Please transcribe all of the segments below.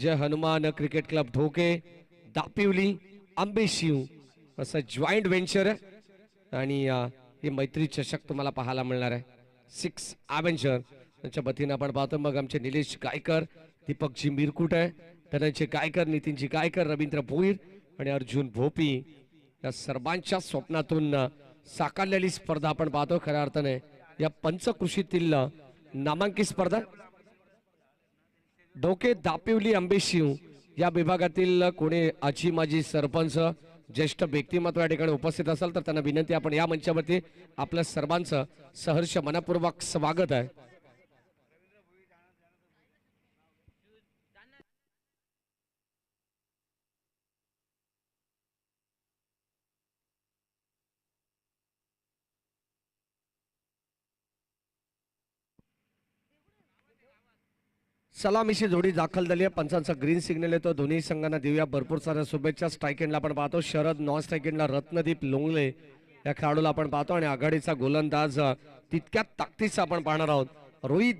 जय Hanuman cricket club Dhoke दापिवली आंबेशिव असं joint venture आहे आणि हे मैत्री चषक तुम्हाला पाहायला मिळणार आहे. 6 ॲव्हेंजर त्यांच्या वतीने आपण पाहतो. मग आमचे निलेश गायकर, दीपकजी मिरकुट आहे, धनंजय गायकर, नितीनजी गायकर, रवींद्र भोईर आणि अर्जुन भोपी या सर्वांच्या स्वप्नातून साकारलेली स्पर्धा आपण पाहतो. खऱ्या अर्थाने या पंचकृषीतील नामांकित स्पर्धा ढोके दापिवली आंबेशिव या विभागातील कोणी आजी माजी सरपंच ज्येष्ठ व्यक्तिमत्व या ठिकाणी उपस्थित असेल तर त्यांना विनंती, आपण या मंचावरती आपल्या सर्वांचं सहर्ष मनपूर्वक स्वागत आहे. सलामीची जोडी दाखल झाली आहे. पंचांचा ग्रीन सिग्नल येतो. दोन्ही संघांना देऊया भरपूर साऱ्या शुभेच्छा. स्ट्राईक एंडला आपण पाहतो शरद, नॉन स्ट्राईक एंडला रत्नदीप लोंगले या खेळाडूला आपण पाहतो आणि आघाडीचा गोलंदाज तितक्या ताकदीचा आपण पाहणार आहोत रोहित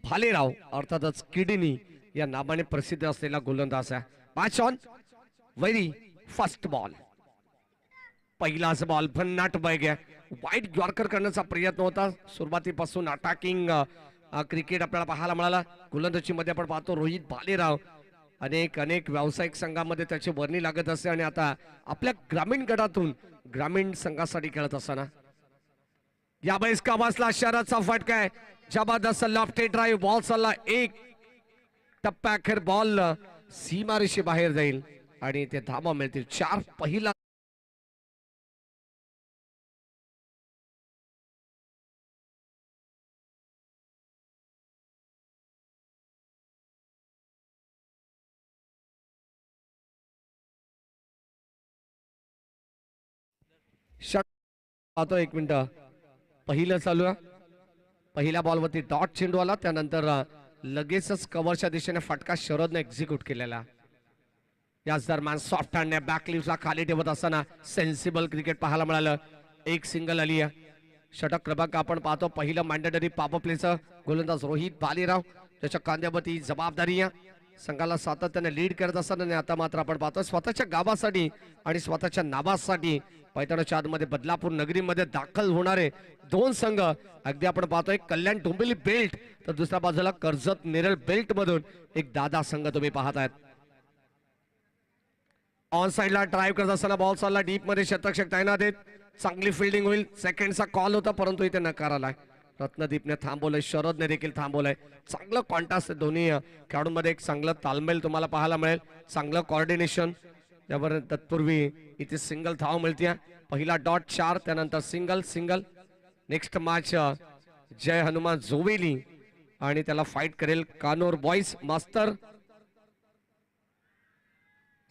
भालेराव अर्थातच किडनी या नावाने प्रसिद्ध असलेला गोलंदाज आहे. Match on, very first ball. पहिलाच बॉल भन्नाट बैग आहे. वाईट यॉर्कर करण्याचा प्रयत्न होता. सुरुवातीपासून अटॅकिंग क्रिकेट आपल्याला पाहायला मिळाला. गोलंदाजी मध्ये आपण पाहतो रोहित भालेराव अनेक व्यावसायिक संघामध्ये त्याची वर्णी लागत असते आणि आता आपल्या ग्रामीण गटातून ग्रामीण संघासाठी खेळत असताना या वेळेस का बसला शरदचा फटका आहे. जबरदस्त लॉफ्टेड ड्राईव्ह, बॉल चालला एक टप्प्या अखेर बॉल सीमारेषे बाहेर जाईल आणि ते धावा मिळतील 4. पहिला पाहतो 1 मिनिट. पहिलं चालू आहे. पहिल्या बॉलवरती डॉट चेंडू आला, त्यानंतर लगेचच कव्हरच्या दिशेने फटका शरदने एक्झिक्यूट केलेला. याच दरम्यान सॉफ्ट हँडने बॅक लिव्हला खाली ठेवत असताना सेन्सिबल क्रिकेट पाहायला मिळालं. एक सिंगल आली आहे. षटक क्रमांक आपण पाहतो. पहिलं मॅन्डेटरी पॉवर प्लेचं गोलंदाज रोहित भालेराव, त्याच्या कांद्यावरती जबाबदारी आहे. संघाला सातत्याने लीड करत असताना आता मात्र आपण पाहतो स्वतःच्या गावासाठी आणि स्वतःच्या नावासाठी पैठणच्या आतमध्ये बदलापूर नगरीमध्ये दाखल होणारे 2 संघ अगदी आपण पाहतोय. कल्याण डोंबिवली बेल्ट तर दुसऱ्या बाजूला कर्जत नेरळ बेल्ट मधून एक दादा संघ तुम्ही पाहतायत. ऑन साइडला ड्राईव्ह करत असताना बॉल चालला डीप मध्ये, शतरक्षक तैनात आहेत. चांगली फिल्डिंग होईल. सेकंडचा कॉल होता परंतु इथे नकार आलाय. रत्नदीपने थांबवलंय, शरदने देखील थांबवलंय. चांगलं कॉन्टास्ट दोन्ही खेळाडूंमध्ये, एक चांगलं तालमेल तुम्हाला पाहायला मिळेल, चांगलं कोऑर्डिनेशन. त्यावर तत्पूर्वी इथे सिंगल धाव मिळते. पहिला डॉट 4, त्यानंतर सिंगल. नेक्स्ट मॅच जय हनुमान जोवेली आणि त्याला फाईट करेल कानोर बॉईज मास्तर.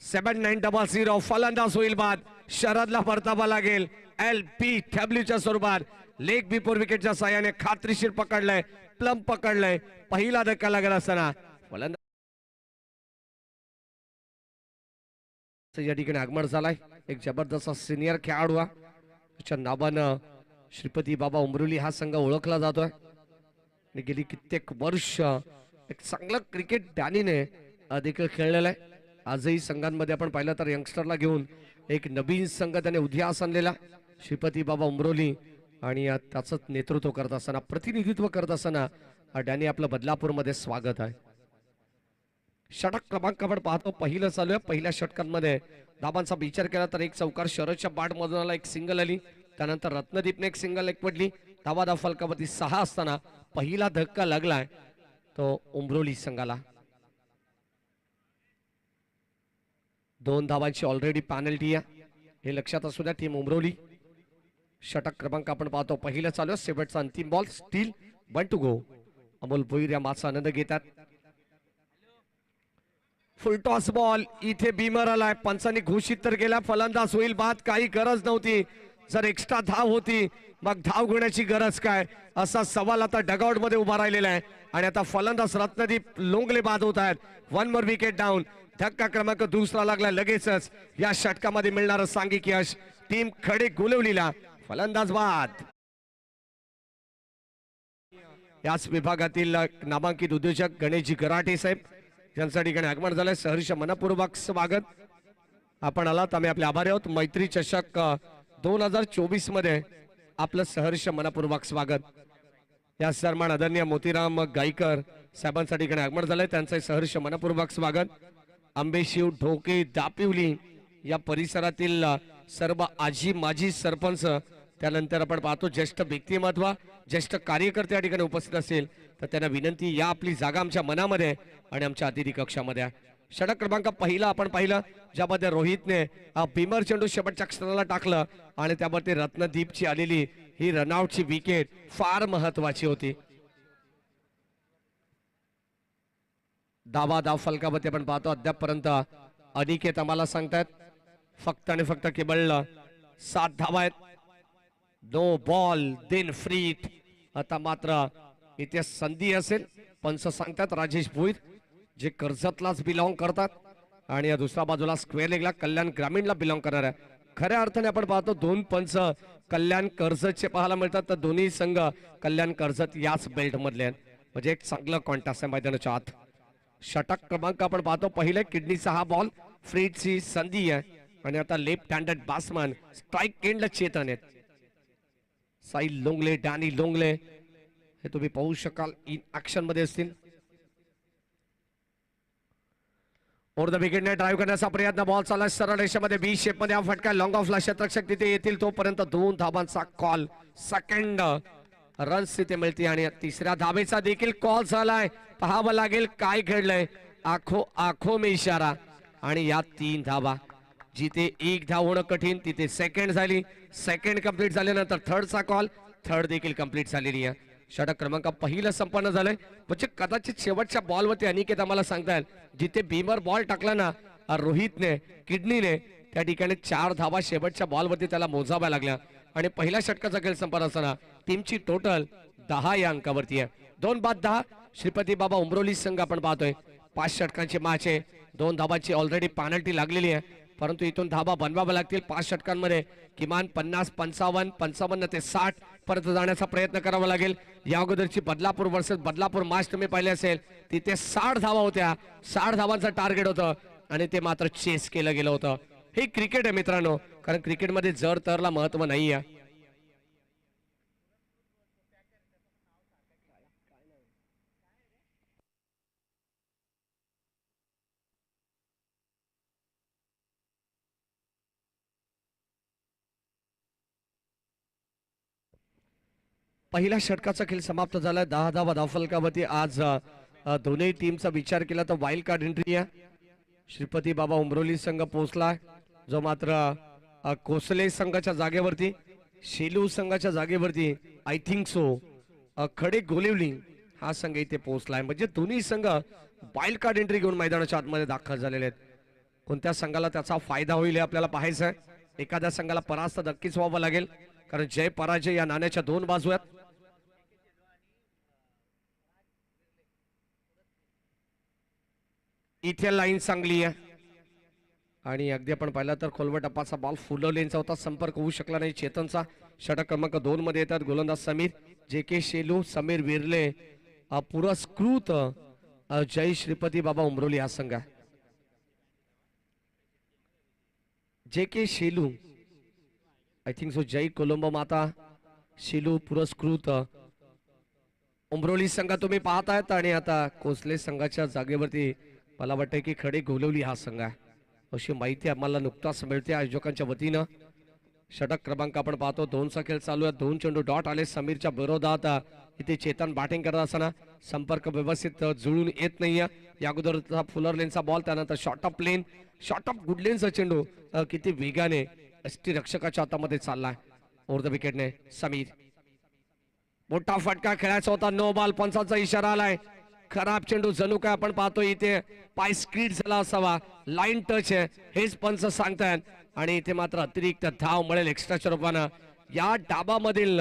7900 फलंदाज होईल बाद. शरदला परतावा लागेल. LBW च्या स्वरूपात लेग बिफोर विकेटच्या साहाय्याने खात्रीशीर पकडलंय, प्लम पकडलंय. पहिला धक्का लागला असताना फलंदाज या ठिकाणी आगमन झालाय. एक जबरदस्त सिनियर खेळाडू त्याच्या नावानं श्रीपती बाबा उमरुली हा संघ ओळखला जातोय. गेली कित्येक वर्ष एक चांगलं क्रिकेट डॅनीने देखील खेळलेलं आहे. आजही संघांमध्ये आपण पाहिलं तर यंगस्टरला घेऊन एक नवीन संघ त्याने उदयास आणलेला श्रीपती बाबा उमरोली आणि त्याचं नेतृत्व करत असताना, प्रतिनिधित्व करत असताना डॅनी आपलं बदलापूरमध्ये स्वागत आहे. षटक क्रमांक आपण पाहतो. पहिलं चालू आहे. पहिल्या षटकांमध्ये धाबांचा विचार केला तर एक चौकार शरदच्या बॅट मधून आला, एक सिंगल आली. त्यानंतर रत्नदीपने एक सिंगल एक पडली. धावा फलकावरती 6 असताना पहिला धक्का लागलाय तो उमरोली संघाला. 2 धावांची ऑलरेडी पॅनल्टी आहे, हे लक्षात असू द्या टीम उमरोली. षटक क्रमांक आपण पाहतो. पहिलं चालू आहे. शेवटचा अंतिम ball, still 1 to go. Amol Bhoir या माचा आनंद घेतात. फुल टॉस बॉल इथे बीमर आलाय. पंचांनी घोषित तर केला फलंदाज होईल बाद. काही गरज नव्हती. जर एक्स्ट्रा धाव होती मग धाव घेण्याची गरज काय, असा सवाल आता डगआउट मध्ये उभा राहिलेला आहे. आणि आता फलंदाज रत्नदीप लोंगले बाद होत आहेत. 1 मोर विकेट डाऊन. धक्का क्रमांक दुसरा लागला. लगेचच या षटकामध्ये मिळणारं सांघिक यश. टीम खडे गोलवलीला फलंदाज बाद. याच विभागातील नामांकित उद्योजक गणेशजी गराटे साहेब ज्यांच्या ठिकाणी आगमन झालंय सहर्ष मनपूर्वक स्वागत. आपण आलात, आम्ही आपले आभारी आहोत. मैत्री चषक 2024 मध्ये आपलं सहर्ष मनपूर्वक स्वागत. या सन्मान आदरणीय मोतीराम गायकर साहेबांच्या ठिकाणी आगमन झालंय, त्यांचं सहर्ष मनपूर्वक स्वागत. आंबेशिव, ढोके, दापिवली या परिसरातील सर्व आजी माजी सरपंच, त्यानंतर आपण पाहतो ज्येष्ठ व्यक्तिमत्व, ज्येष्ठ कार्यकर्ते या ठिकाणी उपस्थित असेल तर त्यांना विनंती, या आपली जागा आमच्या मनामध्ये आणि आमच्या अतिथी कक्षामध्ये. षटक क्रमांक पहिला आपण पाहिलं, ज्यामध्ये रोहितने भीमर चेंडू शेवटच्या क्षणाला टाकलं आणि त्यामध्ये रत्नदीपची आलेली ही रनआउटची विकेट फार महत्वाची होती. धाव फलकावरती आपण पाहतो अद्यापपर्यंत अनिकेत आम्हाला सांगतात फक्त आणि फक्त केवळ 7 धावा आहेत. No ball then free hit. आता मात्र इथे संधी असेल, पंच सांगतात राजेश भोईर, जे कर्जतलाच बिलॉंग करतात आणि या दुसऱ्या बाजूला स्क्वेअर लेगला कल्याण ग्रामीणला बिलॉंग करणार आहे. खऱ्या अर्थाने आपण पाहतो 2 पंच कल्याण कर्जतचे पाहायला मिळतात, तर दोन्ही संघ कल्याण कर्जत याच बेल्ट मधले आहेत. म्हणजे एक चांगलं कॉन्टॅस्ट आहे मैदानाच्या आत. षटक क्रमांक आपण पाहतो पहिले, किडनीचा हा बॉल, फ्रीटची संधी आहे आणि आता लेफ्ट हँडेड बॅट्समन स्ट्राइक एंडला चेतन आहेत. साई लोंगले, डॅनी लोंगले हे तुम्ही पाहू शकाल इन ऍक्शन मध्ये असतील. ओर द विकेटने ड्राईव्ह करण्याचा प्रयत्न, बॉल चालला सरळ रेषेमध्ये बी शेप मध्ये, हा फटका लॉंग ऑफला क्षेत्ररक्षक तिथे येतील तोपर्यंत 2 धावांचा कॉल, सेकंड रन्स तिथे मिळते आणि तिसऱ्या धावेचा देखील कॉल झालाय. पाहावं लागेल काय घडलंय. आखो आखो में इशारा आणि या 3 धावा. जिथे 1 धाव होणं कठीण तिथे सेकंड झाली, सेकंड कंप्लीट झाल्यानंतर थर्डचा कॉल, थर्ड देखील कंप्लीट झालेली आहे. षटक क्रमांक पहिलं संपन्न झालंय. म्हणजे कदाचित शेवटच्या बॉलवरती अनिकेत आम्हाला सांगतायत जिथे भीमर बॉल टाकला ना रोहितने, किडनीने, त्या ठिकाणी 4 धावा शेवटच्या बॉलवरती त्याला मोजाव्या लागल्या आणि पहिल्या षटकाचा खेळ संपन्न असताना टीमची टोटल 10 या अंकावरती आहे. 2 बाद 10. श्रीपती बाबा उमरोली संघ आपण पाहतोय 5 षटकांची मॅच आहे. 2 धावांची ऑलरेडी पेनल्टी लागलेली आहे, परंतु इथून धावा बनवाव्या लागतील. 5 षटकांमध्ये किमान 50, 55, 55 ते 60 परत जाण्याचा प्रयत्न करावा लागेल. या अगोदरची बदलापूर वर्सेस बदलापूर मॅच तुम्ही पाहिली असेल, तिथे 60 धावा होत्या, 60 धावांचं टार्गेट होतं आणि ते मात्र चेस केलं गेलं होतं. हे क्रिकेट आहे मित्रांनो, कारण क्रिकेटमध्ये जर तरला महत्व नाही आहे. पहिल्या षटकाचा खेळ समाप्त झाला. 10 धावा धावफलकावरती. आज दोन्ही टीमचा विचार केला तर वाईल्ड कार्ड एंट्री आहे. श्रीपती बाबा उमरोली संघ पोहोचला, जो मात्र कोसले संघाच्या जागेवरती, शेलू संघाच्या जागेवरती आय थिंक सो खडे गोलिवली हा संघ इथे पोहोचलाय. म्हणजे दोन्ही संघ वाईल्ड कार्ड एंट्री घेऊन मैदानाच्या आतमध्ये दाखल झालेले आहेत. कोणत्या संघाला त्याचा फायदा होईल हे आपल्याला पाहायचं आहे. एखाद्या संघाला परास्त नक्कीच व्हावं लागेल, कारण जय पराजय या नाण्याच्या 2 बाजू आहेत. इथे लाईन चांगली आहे आणि अगदी आपण पाहिलं तर खोलवर टप्पाचा बॉल फुलवलेंचा होता, संपर्क होऊ शकला नाही चेतनचा. षटक क्रमांक 2 मध्ये येतात गोलंदाज समीर, जे के शेलू, समीर विरले, पुरस्कृत जय श्रीपती बाबा उमरोली हा संघ आहे. जे के शेलू, आय थिंक सो जय कोलंबो माता, शेलू पुरस्कृत उमरोली संघ तुम्ही पाहतायत. आणि आता कोसले संघाच्या जागेवरती मला वाटतं की खडे गोलवली हा संघ आहे, अशी माहिती आम्हाला नुकताच मिळते आयोजकांच्या वतीनं. षटक क्रमांक आपण पाहतो 2चा खेळ चालू आहे. 2 चेंडू डॉट आले समीरच्या विरोधात. इथे चेतन बॅटिंग करत असताना संपर्क व्यवस्थित जुळून येत नाहीये. या अगोदरचा फुलर लेनचा बॉल, त्यानंतर short of length, short of good लेनचा चेंडू किती वेगाने एसटी रक्षकाच्या हातामध्ये चाललाय. ओव्हर द विकेटने समीर, मोठा फटका खेळायचा होता, नो बॉल, पंचाचा इशारा आलाय. खराब चेंडू, जणू काय आपण पाहतो इथे पाय स्क्रीड झाला असावा, लाईन टच आहे हेच पंच सांगतायत आणि इथे मात्र अतिरिक्त धाव मिळेल एक्स्ट्राच्या रूपानं. या डाबामधील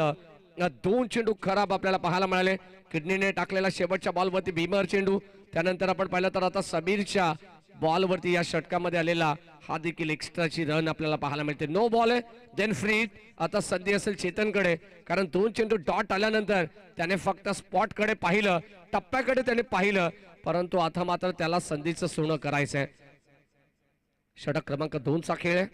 2 चेंडू खराब आपल्याला पाहायला मिळाले. किडनीने टाकलेला शेवटच्या बॉलवरती भीमर चेंडू, त्यानंतर आपण पाहिलं तर आता समीरच्या बॉलवरती या षटकामध्ये आलेला हा देखील एक्स्ट्राची रन आपल्याला पाहायला मिळते. नो बॉल आहे, देन फ्री. आता संधी असेल चेतनकडे, कारण 2 चेंडू डॉट आल्यानंतर त्याने फक्त स्पॉट कडे पाहिलं, टप्प्याकडे त्याने पाहिलं परंतु आता मात्र त्याला संधीचं सोनं करायचंय. षटक क्रमांक 2 चा खेळ आहे.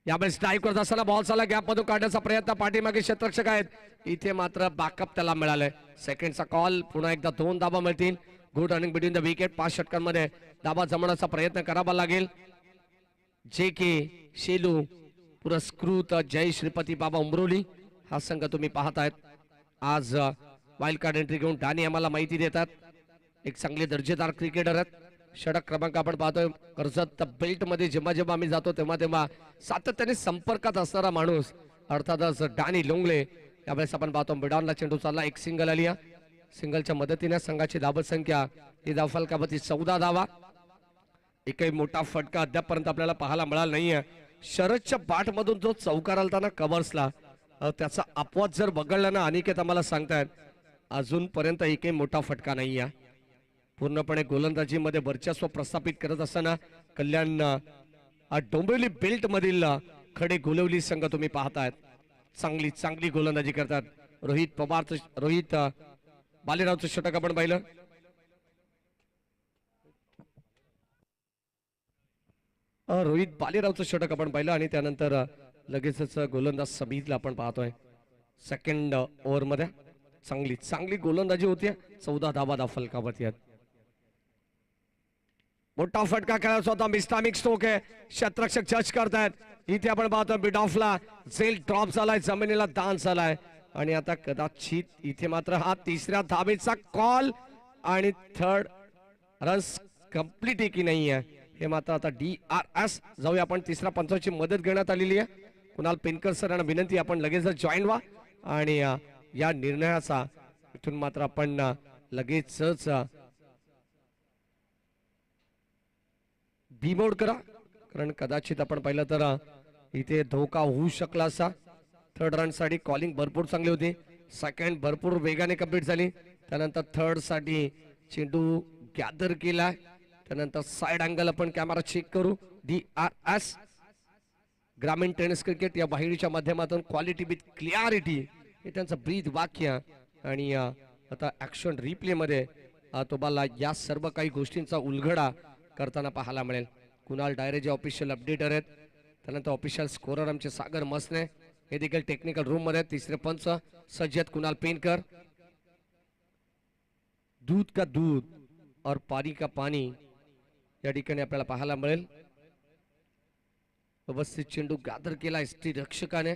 यावेळेस स्ट्राईक करत असताना बॉल चालला गॅप मधून काढण्याचा प्रयत्न, पाठीमागे क्षेत्ररक्षक आहेत, इथे मात्र बॅकअप त्याला मिळालंय. सेकंडचा कॉल, पुन्हा एकदा 2 धाबा मिळतील. Good running between the wicket. 5 षटकांमध्ये धाबा जमवण्याचा प्रयत्न करावा लागेल. जे के शेलू पुरस्कृत जय श्रीपती बाबा उमरोली हा संघ तुम्ही पाहतायत. आज वाईल्ड कार्ड एंट्री घेऊन डानी आम्हाला माहिती देतात. एक चांगले दर्जेदार क्रिकेटर आहेत. षटक क्रमांक आपण पाहतोय कर्जत बेल्ट मध्ये जेव्हा जेव्हा आम्ही जातो तेव्हा तेव्हा सातत्याने संपर्कात असणारा माणूस अर्थातच डानी लोंगले. यावेळेस आपण पाहतो मिडॉनला चेंडू चालला, एक सिंगल आली. सिंगलच्या मदतीने संघाची धावत संख्या ही धाव फलकावरती 14 धावा. एकही मोठा फटका अद्यापर्यंत आपल्याला पाहायला मिळाला नाहीये. शरदच्या बाट मधून जो चौकार आलता कव्हर्सला, त्याचा अपवाद जर बघडला ना अनिकेत आम्हाला सांगतायत, अजूनपर्यंत एकही मोठा फटका नाहीये. पूर्णपणे गोलंदाजीमध्ये वर्चस्व प्रस्थापित करत असताना कल्याण डोंबिवली बेल्ट मधील खडे गोलवली संघ तुम्ही पाहतायत. चांगली चांगली गोलंदाजी करतात. रोहित बालेरावचं षटक आपण पाहिलं. रोहित बालेरावचं षटक आपण पाहिलं आणि त्यानंतर लगेचच गोलंदाज समीरला आपण पाहतोय सेकंड ओव्हर मध्ये. चांगली चांगली गोलंदाजी होती. 14 धावा धाव फलकावरती आहेत. मोठा फटका खेळायचा होता, मिस्टामिक स्ट्रोक आहे, क्षेत्ररक्षक जज करतायत. इथे आपण पाहतो मिड ऑफला झेल ड्रॉप झालाय, जमिनीला दान झालाय आणि आता कदाचित इथे मात्र हा तिसऱ्या धावेचा कॉल आणि थर्ड रन्स कंप्लीट आहे की नाही आहे हे मात्र आता DRS. जाऊया आपण तिसऱ्या पंचाची मदत घेण्यात आलेली आहे. कुणाल पेनकर सर यांना विनंती आपण लगेच जॉईन व्हा आणि या निर्णयाचा इथून मात्र आपण लगेचच डिमोड करा, कारण कदाचित आपण पाहिलं तर इथे धोका होऊ शकला असा. थर्ड रन साठी कॉलिंग भरपूर चांगली होती. सेकंड भरपूर वेगाने कंप्लीट झाली. त्यानंतर थर्ड साठी चेंडू गॅदर केलाय. त्यानंतर साइड अँगल आपण कॅमेरा चेक करू. DRS. ग्रामीण टेनिस क्रिकेट या वाहिनीच्या माध्यमातून क्वालिटी विथ क्लिअरिटी हे त्यांचं ब्रीद वाक्य. आणि आता ऍक्शन रिप्ले मध्ये तुम्हाला या सर्व काही गोष्टींचा उलगडा करताना पाहायला मिळेल. कुणाल डायरे जे ऑफिशियल अपडेटर आहेत, त्यानंतर ऑफिशियल स्कोरर आमचे सागर मसने हे देखील टेक्निकल रूम मध्ये. तिसरे पंच सज्जत कुणाल पेनकर. दूध का दूध और पानी का पानी या ठिकाणी आपल्याला पाहायला मिळेल. व्यवस्थित चेंडू गॅदर केला एसटी रक्षकाने,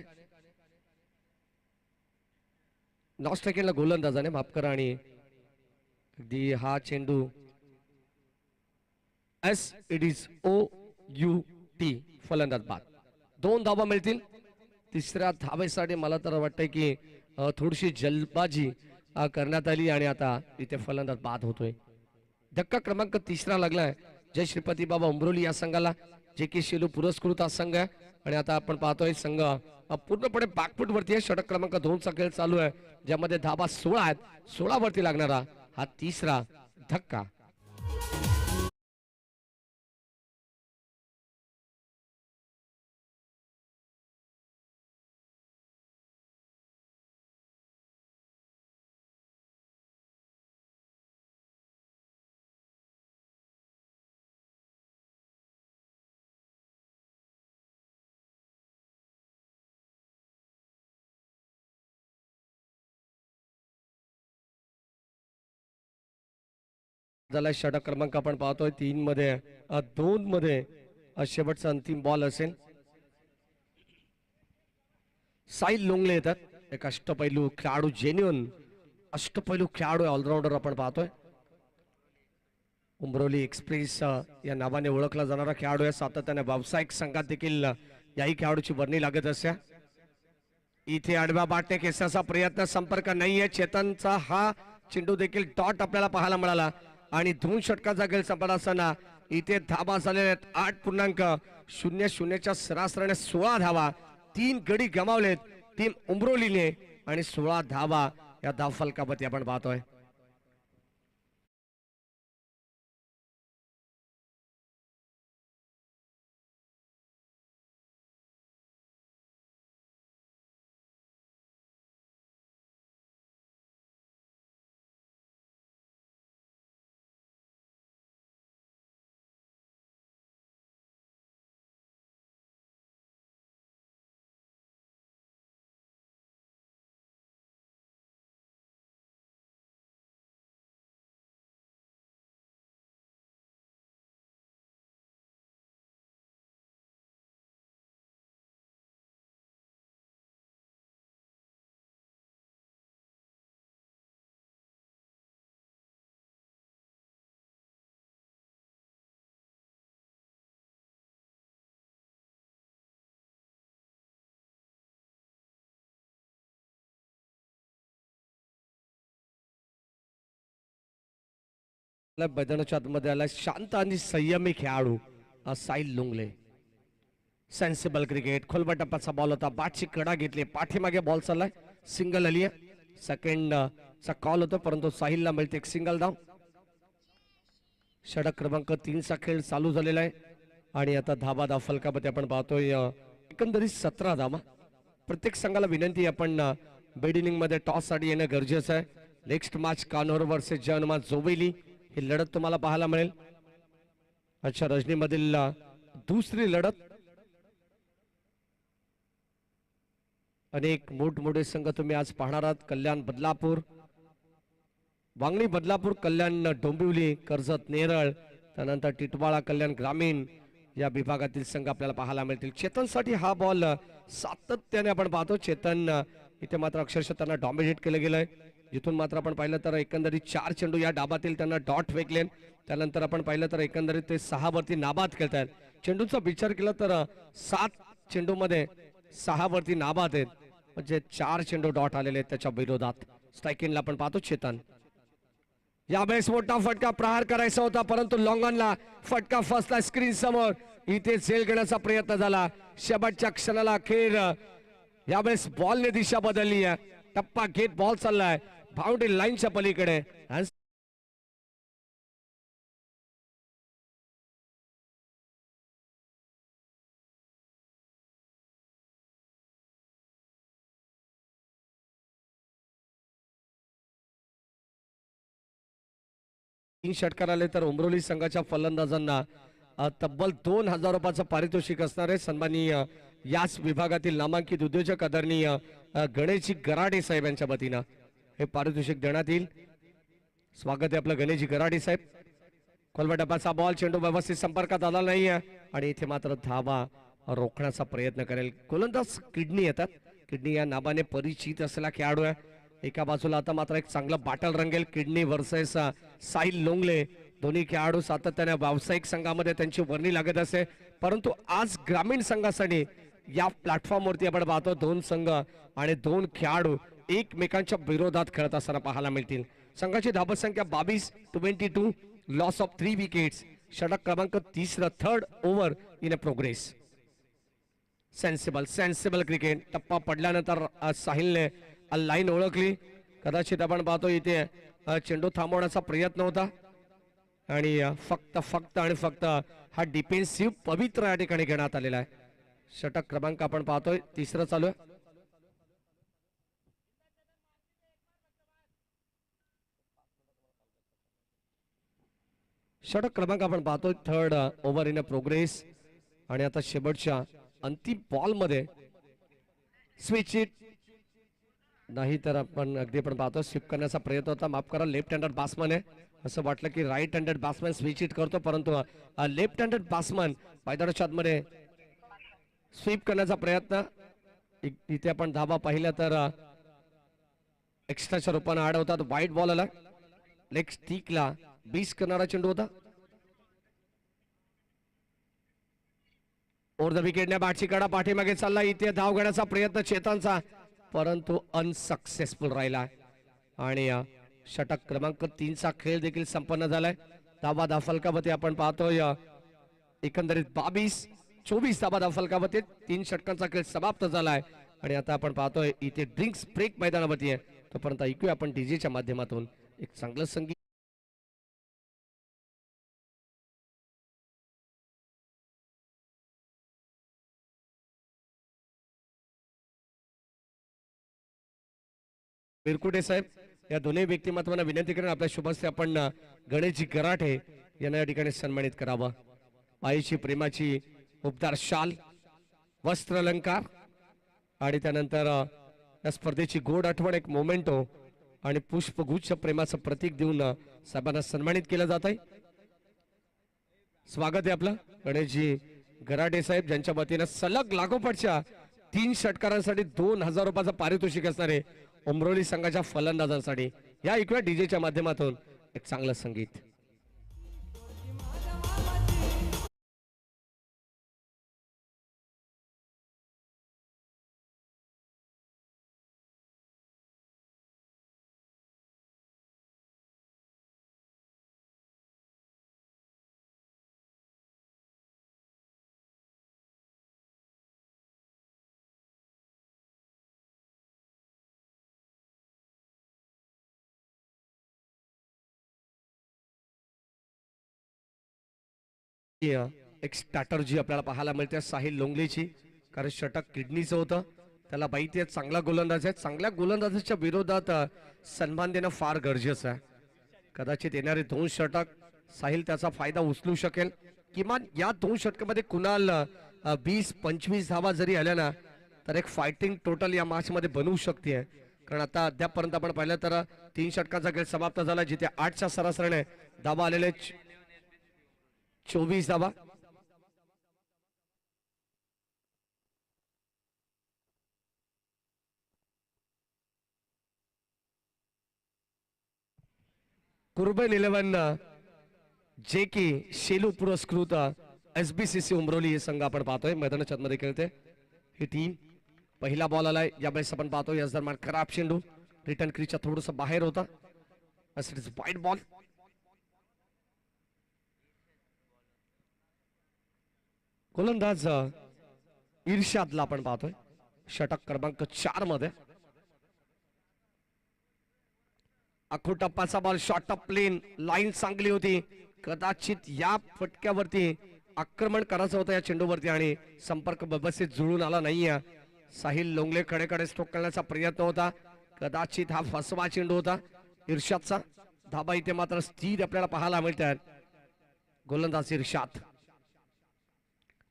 नॉस्ट्रायकिंगला गोलंदाजाने माफ करा. आणि अगदी हा चेंडू SIDOUT फलंदाज बाद. 2 धावा मिळतील. तिसऱ्या धावेसाठी मला तर वाटतंय की थोडीशी जल्दबाजी करण्यात आली आणि आता इथे फलंदाज बाद होतोय. धक्का क्रमांक 3 लागलाय जय श्रीपती बाबा उमरोली या संघाला. जे के शेलू पुरस्कृत हा संघ आहे आणि आता आपण पाहतोय संघ पूर्णपणे बॅकफुट वरती आहे. षटक क्रमांक 2 चा खेळ चालू आहे, ज्यामध्ये धाबा 16 आहेत. 16 वरती लागणारा हा तिसरा धक्का. झाला षटक क्रमांक आपण पाहतोय 3 मध्ये 2 मध्ये शेवटचा अंतिम बॉल असेल. साहिल लोंगले येतात, एक अष्टपैलू खेळाडू, जेन्युन अष्टपैलू खेळाडू ऑलराऊंडर आपण पाहतोय. उमरोली एक्सप्रेस या नावाने ओळखला जाणारा खेळाडू आहे. सातत्याने व्यावसायिक संघात देखील याही खेळाडूची वर्णी लागत असते. इथे आडव्या बाटने खेचण्याचा प्रयत्न, संपर्क नाहीये. चेतनचा हा चेंडू देखील डॉट आपल्याला पाहायला मिळाला आणि 2 षटकाचा खेळ संपत असताना इथे धाबा झालेल्या आहेत 8.00 च्या सरासरीने 16 धावा. 3 गडी गमावलेत टीम उमरोलीने आणि 16 धावा या धाव फलकावरती आपण पाहतोय. मैदानाच्या आतमध्ये आलाय शांत आणि संयमी खेळाडू साहिल लुंगले. Sensible cricket. खोलबा टप्प्याचा बॉल होता, बॅटची कडा घेतली, पाठीमागे बॉल चाललाय, सिंगल आली आहे. सेकंड चा कॉल होतो परंतु साहिलला मिळते एक सिंगल धाव. षटक क्रमांक 3 चा खेळ चालू झालेला आहे आणि आता धाबा फलकामध्ये आपण पाहतोय एकंदरीत 17 धावा. प्रत्येक संघाला विनंती आपण बेड इनिंग मध्ये टॉस साठी येणं गरजेचं आहे. नेक्स्ट मॅच कानोर वर्सेस जयनुमा जोबेली ही लढत तुम्हाला पाहायला मिळेल. अच्छा, रजनीमधील दुसरी लढत. अनेक मोठमोठे संघ तुम्ही आज पाहणार आहात. कल्याण बदलापूर, वांगणी बदलापूर, कल्याण डोंबिवली, कर्जत नेरळ, त्यानंतर टिटवाळा, कल्याण ग्रामीण या विभागातील संघ आपल्याला पाहायला मिळतील. चेतनसाठी हा बॉल सातत्याने आपण पाहतो. चेतन इथे मात्र अक्षरशः त्यांना डॉमिनेट केलं गेलंय. जिथून मात्र आपण पाहिलं तर एकंदरीत 4 चेंडू या डाबातील त्यांना डॉट फेकले. त्यानंतर आपण पाहिलं तर एकंदरीत ते 6 वरती नाबाद खेळतात. चेंडूचा विचार केला तर 7 चेंडूमध्ये 6 वरती नाबाद आहेत, म्हणजे 4 चेंडू डॉट आलेले आहेत त्याच्या विरोधात. स्ट्रायकिंगला आपण पाहतो चेतन. यावेळेस मोठा फटका प्रहार करायचा होता परंतु लॉंगॉनला फटका फसला स्क्रीन समोर. इथे झेल घेण्याचा प्रयत्न झाला शेवटच्या क्षणाला. अखेर यावेळेस बॉलने दिशा बदलली आहे. टप्पा घेत बॉल चाललाय बाउंड्री लाईनच्या पलीकडे. तीन षटकार आले तर उमरोली संघाच्या फलंदाजांना तब्बल 2000 रुपयाचं पारितोषिक असणार आहे. सन्माननीय याच विभागातील नामांकित उद्योजक आदरणीय गणेशजी गराडे साहेब यांच्या वतीनं हे पारितोषिक देण्यात येईल. स्वागत आहे आपलं गणेशजी गराडे साहेब. खोलवा डब्याचा बॉल, चेंडू व्यवस्थित संपर्कात आला नाही आणि इथे मात्र धावा रोखण्याचा प्रयत्न करेल. गोलंदाज किडनी येतात. किडनी या नावाने परिचित असलेला खेळाडू आहे. एका बाजूला आता मात्र एक चांगलं बाटल रंगेल. किडनी वर्सेस साहिल लोंगले. दोन्ही खेळाडू सातत्याने व्यावसायिक संघामध्ये त्यांची वर्णी लागत असे, परंतु आज ग्रामीण संघासाठी या प्लॅटफॉर्मवरती आपण पाहतो 2 संघ आणि 2 खेळाडू एकमेकांच्या विरोधात खेळत असताना पाहायला मिळतील. संघाची धाबत संख्या 22-22, लॉस ऑफ 3 विकेट्स. षटक क्रमांक 30, third over in a progress. Sensible cricket. टप्पा पडल्यानंतर साहिलने लाईन ओळखली. कदाचित आपण पाहतो इथे चेंडू थांबवण्याचा प्रयत्न होता आणि फक्त हा डिफेन्सिव्ह पवित्र या ठिकाणी घेण्यात आलेला आहे. षटक क्रमांक आपण पाहतोय 3 चालू आहे. षटक क्रमांक आपण पाहतोय third over in a progress आणि आता शेवटच्या अंतिम बॉल मध्ये स्विच इट नाही तर आपण अगदी आपण पाहतो स्वीप करण्याचा प्रयत्न होता. माफ करा, लेफ्ट हँडेड बॅट्समन आहे. असं वाटलं की right handed batsman switch hit करतो, परंतु लेफ्ट हँडेड बॅट्समन मैदानाच्या आतमध्ये स्वीप करण्याचा प्रयत्न. इथे आपण धाबा पाहिला तर एक्स्ट्राच्या रूपाने अडवतात. वाईट बॉल आला. लेग स्टिकला 20 करणारा चेंडू होता. ओव्हर द विकेटने बॅटची कडा पाठीमागे चालला. इथे धाव घेण्याचा प्रयत्न चेतनचा, परंतु अनसक्सेसफुल राहिला आणि षटक क्रमांक 3 चा खेळ देखील संपन्न झालाय. धाबा फलकावरती आपण पाहतोय एकंदरीत 22-24 धाबा फलकावरती 3 षटकांचा खेळ समाप्त झालाय आणि आता आपण पाहतोय इथे ड्रिंक्स ब्रेक मैदानावरती आहे. तोपर्यंत ऐकूया आपण डीजेच्या माध्यमातून एक चांगलं संगीत. बिरकुटे साहेब या दोन्ही व्यक्तिमत्वांना विनंती करून आपल्या शुभस्ते आपण गणेशजी गराठे यांना या ठिकाणी सन्मानित करावं. आईची प्रेमाची उपदार शाल, वस्त्र अलंकार आणि त्यानंतर या स्पर्धेची गोड आठवण एक मोमेंटो आणि पुष्पगुच्छ प्रेमाचं प्रतीक देऊन साहेबांना सन्मानित केलं जात आहे. स्वागत आहे आपलं गणेशजी गराडे साहेब, ज्यांच्या वतीनं सलग लागोपाठच्या 3 षटकारांसाठी 2000 रुपयाचं पारितोषिक असणार आहे उमरोली संघाच्या फलंदाजांसाठी. या ऐकूया डीजेच्या माध्यमातून एक चांगलं संगीत. एक स्ट्रॅटर्जी आपल्याला पाहायला मिळते साहिल लोंगलेची, कारण षटक किडनीचं होतं. त्याला माहिती आहे चांगला गोलंदाज आहे. चांगल्या गोलंदाजाच्या विरोधात सन्मान देणं फार गरजेचं आहे. कदाचित येणारे 2 षटक साहिल त्याचा फायदा उचलू शकेल. किमान या 2 षटकामध्ये कुणाल 20-25 धावा जरी आल्या ना तर एक फायटिंग टोटल या मॅच मध्ये बनवू शकते. कारण आता अद्यापर्यंत आपण पाहिलं तर 3 षटकांचा खेळ समाप्त झाला, जिथे 8च्या सरासरीने धावा आलेले 24 धावा. कुर्बन 11 जे की शेलू पुरस्कृत SBCC उमरोली हे संघ आपण पाहतोय मैदानाच्या मध्ये खेळते ही टीम. पहिला बॉल आलाय यावेळेस आपण पाहतोय याच दरम्यान खराब चेंडू रिटर्न क्रीजच्या थोडस बाहेर होता. वाईट बॉल. गोलंदाज इर्शादला आपण पाहतोय षटक क्रमांक 4 मध्ये. आखो टप्पाचा बॉल शॉर्ट ऑफ प्लेन लाईन चांगली होती. कदाचित या फटक्यावरती आक्रमण करायचं होतं या चेंडूवरती आणि संपर्क व्यवस्थित जुळून आला नाहीये. साहिल लोंगले कडेकडे स्ट्रोक करण्याचा प्रयत्न होता. कदाचित हा फसवा चेंडू होता इर्शादचा. धाबा इथे मात्र स्थिर आपल्याला पाहायला मिळतात. गोलंदाज इर्शाद.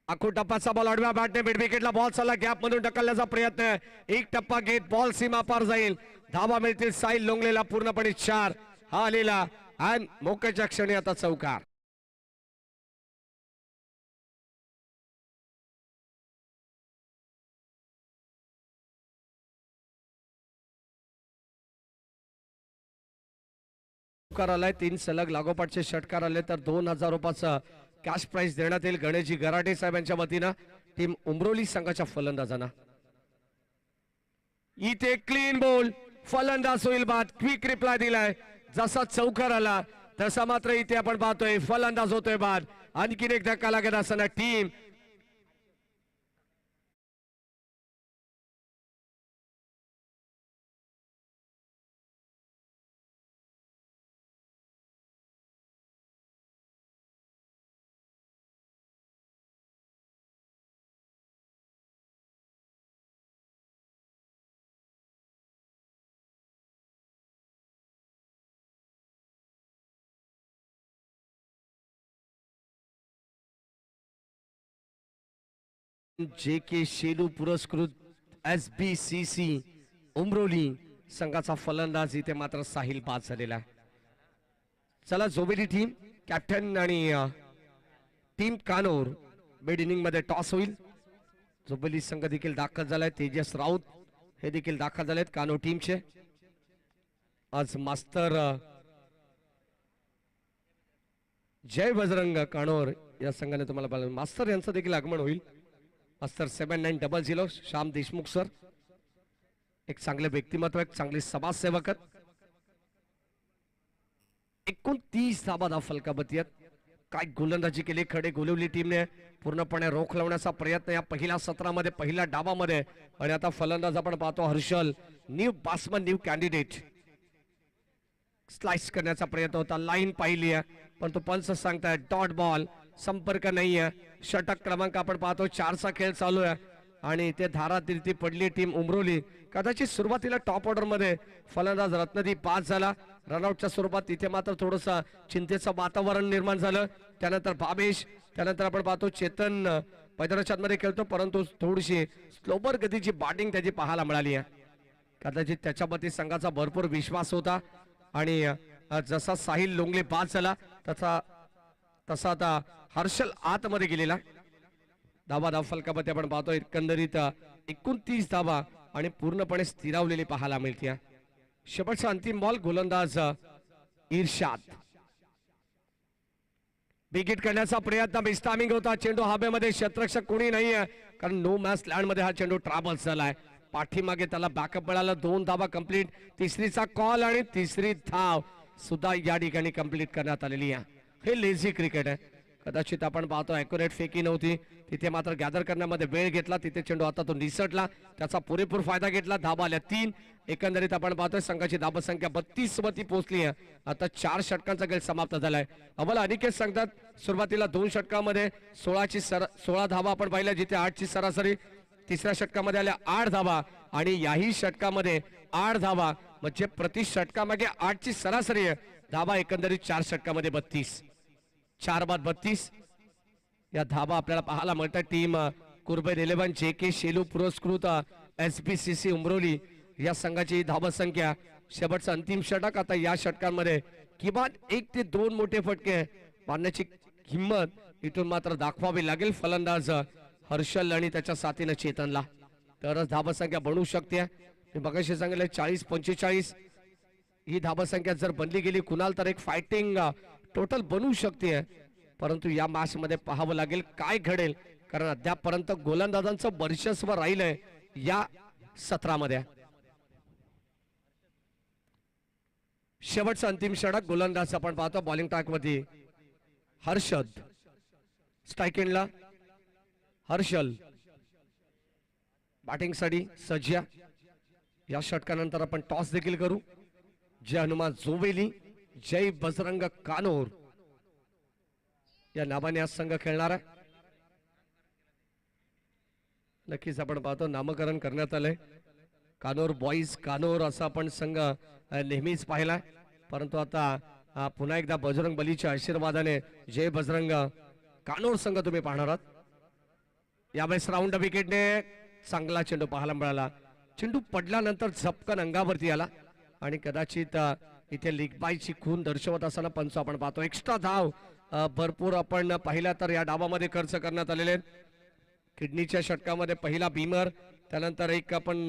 आखो टप्पाचा बॉल आडव्या बॅटने मिड विकेटला बॉल चालला, गॅप मधून ढकलण्याचा प्रयत्न. एक टप्पा घेत बॉल सीमा पार जाईल. धाबा मिळतील साहिल लोंगलेला पूर्णपणे 4. हा आलेला आणि मोक्याच्या क्षणी आता चौकार. आलाय 3 सलग लागोपाठचे षटकार आले तर 2000 रुपयाचा कॅश प्राइज देण्यात येईल गणेशजी गराटे साहेबांच्या वतीनं टीम उमरोली संघाच्या फलंदाजांना. इथे क्लीन बॉल फलंदाज होईल बाद. क्विक रिप्लाय दिलाय. जसा चौकार आला तसा मात्र इथे आपण पाहतोय फलंदाज होतोय बाद. आणखीन एक धक्का लागत असताना टीम जे के शेलू पुरस्कृत SBCC उमरोली संघाचा फलंदाज इथे मात्र साहिल बाद झालेला आहे. चला जोबेली टीम कॅप्टन आणि टीम कानोर मिड इनिंग मध्ये टॉस होईल. जोबेली संघ देखील दाखल झालाय. तेजस राऊत हे देखील दाखल झालेत कानोर टीमचे. आज मास्तर जय बजरंग कानोर या संघाने तुम्हाला मास्तर यांचं देखील आगमन होईल. मास्तर 7900 श्याम देशमुख सर एक चांगले व्यक्तिमत्व, एक चांगले समाजसेवक. 29 धाबा फलकाबतीत काय गोलंदाजी केली. खडे गोलवली टीमने पूर्णपणे रोख लावण्याचा प्रयत्न या पहिल्या सत्रामध्ये पहिल्या डावामध्ये. आणि आता फलंदाज आपण पाहतो Harshal new batsman new candidate. Slice करण्याचा प्रयत्न होता. लाईन पाहिली आहे पण तो पंच सांगताय डॉट बॉल. संपर्क नाहीये. षटक क्रमांक आपण पाहतो 4चा खेळ चालू आहे आणि इथे धारातीर्थी पडली टीम उमरोली. कदाचित सुरुवातीला टॉप ऑर्डर मध्ये फलंदाज रत्नदीप पास झाला रनआउटच्या स्वरूपात. तिथे मात्र थोडस चिंतेचं वातावरण निर्माण झालं. त्यानंतर भावेश, त्यानंतर आपण पाहतो चेतन मैदानाच्या मध्ये खेळतो परंतु थोडीशी स्लोबर गतीची बॅटिंग त्याची पाहायला मिळाली आहे. कदाचित त्याच्यावरती संघाचा भरपूर विश्वास होता आणि जसा साहिल लोंगले बाद झाला तसा आता हर्षल आतमध्ये गेलेला. धावा फलकामध्ये आपण पाहतो एकंदरीत 29 धावा आणि पूर्णपणे स्थिरावलेली पाहायला मिळते. शेवटचा अंतिम बॉल गोलंदाज इर्शाद. विकेट करण्याचा प्रयत्न मिस्टामिंग होता. चेंडू हवेमध्ये क्षेत्ररक्षक कोणी नाहीये कारण नो मॅच लँड मध्ये हा चेंडू ट्रॅव्हल झालाय. पाठीमागे त्याला बॅकअप मिळाला. 2 धावा कंप्लीट. तिसरीचा कॉल आणि तिसरी धाव सुद्धा या ठिकाणी कंप्लीट करण्यात आलेली आहे. हे लेझी क्रिकेट आहे. कदाचित आपण पाहतो ॲक्युरेट फेकी नव्हती, तिथे मात्र गॅदर करण्यामध्ये वेळ घेतला, तिथे चेंडू आता तो निसटला, त्याचा पुरेपूर फायदा घेतला. धाबा आल्या 3. एकंदरीत आपण पाहतोय संघाची धाबा संख्या 32 वरती पोहोचली आहे. आता 4 षटकांचा खेळ समाप्त झालाय. आम्हाला अनिकेत सांगतात सुरुवातीला 2 षटकामध्ये 16 धाबा आपण पाहिल्या, जिथे 8 ची सरासरी. तिसऱ्या षटकामध्ये आल्या 8 धाबा आणि याही षटकामध्ये 8 धाबा, म्हणजे प्रति षटकामागे 8 ची सरासरी आहे. धाबा एकंदरीत 4 षटकामध्ये 32. 4 बाद 32 या धाबा आपल्याला पाहायला मिळतात. टीम कुर्बेर 11 JK शेलू पुरस्कृत SBCC उमरोली या संघाची धाबा संख्या. शेवटचं अंतिम षटक. आता या षटकांमध्ये किमान 1 ते 2 मोठे फटके मारण्याची हिंमत इथून मात्र दाखवावी लागेल फलंदाज हर्षल आणि त्याच्या साथीनं चेतनला, तरच धाबा संख्या बनवू शकते. मी बघाशी सांगितलं 40-45 ही धाबा संख्या जर बनली गेली कुणाल तर एक फायटिंग टोटल बनवू शकते. परंतु या मॅच मध्ये पाहावं लागेल काय घडेल, कारण अद्यापपर्यंत गोलंदाजांचं वर्चस्व राहिलंय या सत्रामध्ये. शेवटचं अंतिम षटक. गोलंदाज आपण पाहतो बॉलिंग ट्रॅक मध्ये हर्षद, स्ट्राईक एंडला हर्षल, बॅटिंग साठी सज्जा. या षटकानंतर आपण टॉस देखील करू. जय हनुमान जोवेली, जय बजरंग कानोर या नावाने आज संघ खेळणार आहे. नक्कीच आपण पाहतो नामकरण करण्यात आलंय. कानोर बॉईज कानोर असा आपण संघ नेहमीच पाहिलाय, परंतु आता पुन्हा एकदा बजरंग बलीच्या आशीर्वादाने जय बजरंग कानोर संघ तुम्ही पाहणार आहात. यावेळेस राऊंड विकेटने चांगला चेंडू पाहायला मिळाला. चेंडू पडल्यानंतर झपकन अंगावरती आला आणि कदाचित इथे लीग बायची खून दर्शवत असताना पंच आपण पाहतो. एक्स्ट्रा धाव भरपूर आपण पाहिला तर या डावामध्ये खर्च करण्यात आलेले. किडनीच्या षटकामध्ये पहिला बीमर, त्यानंतर एक आपण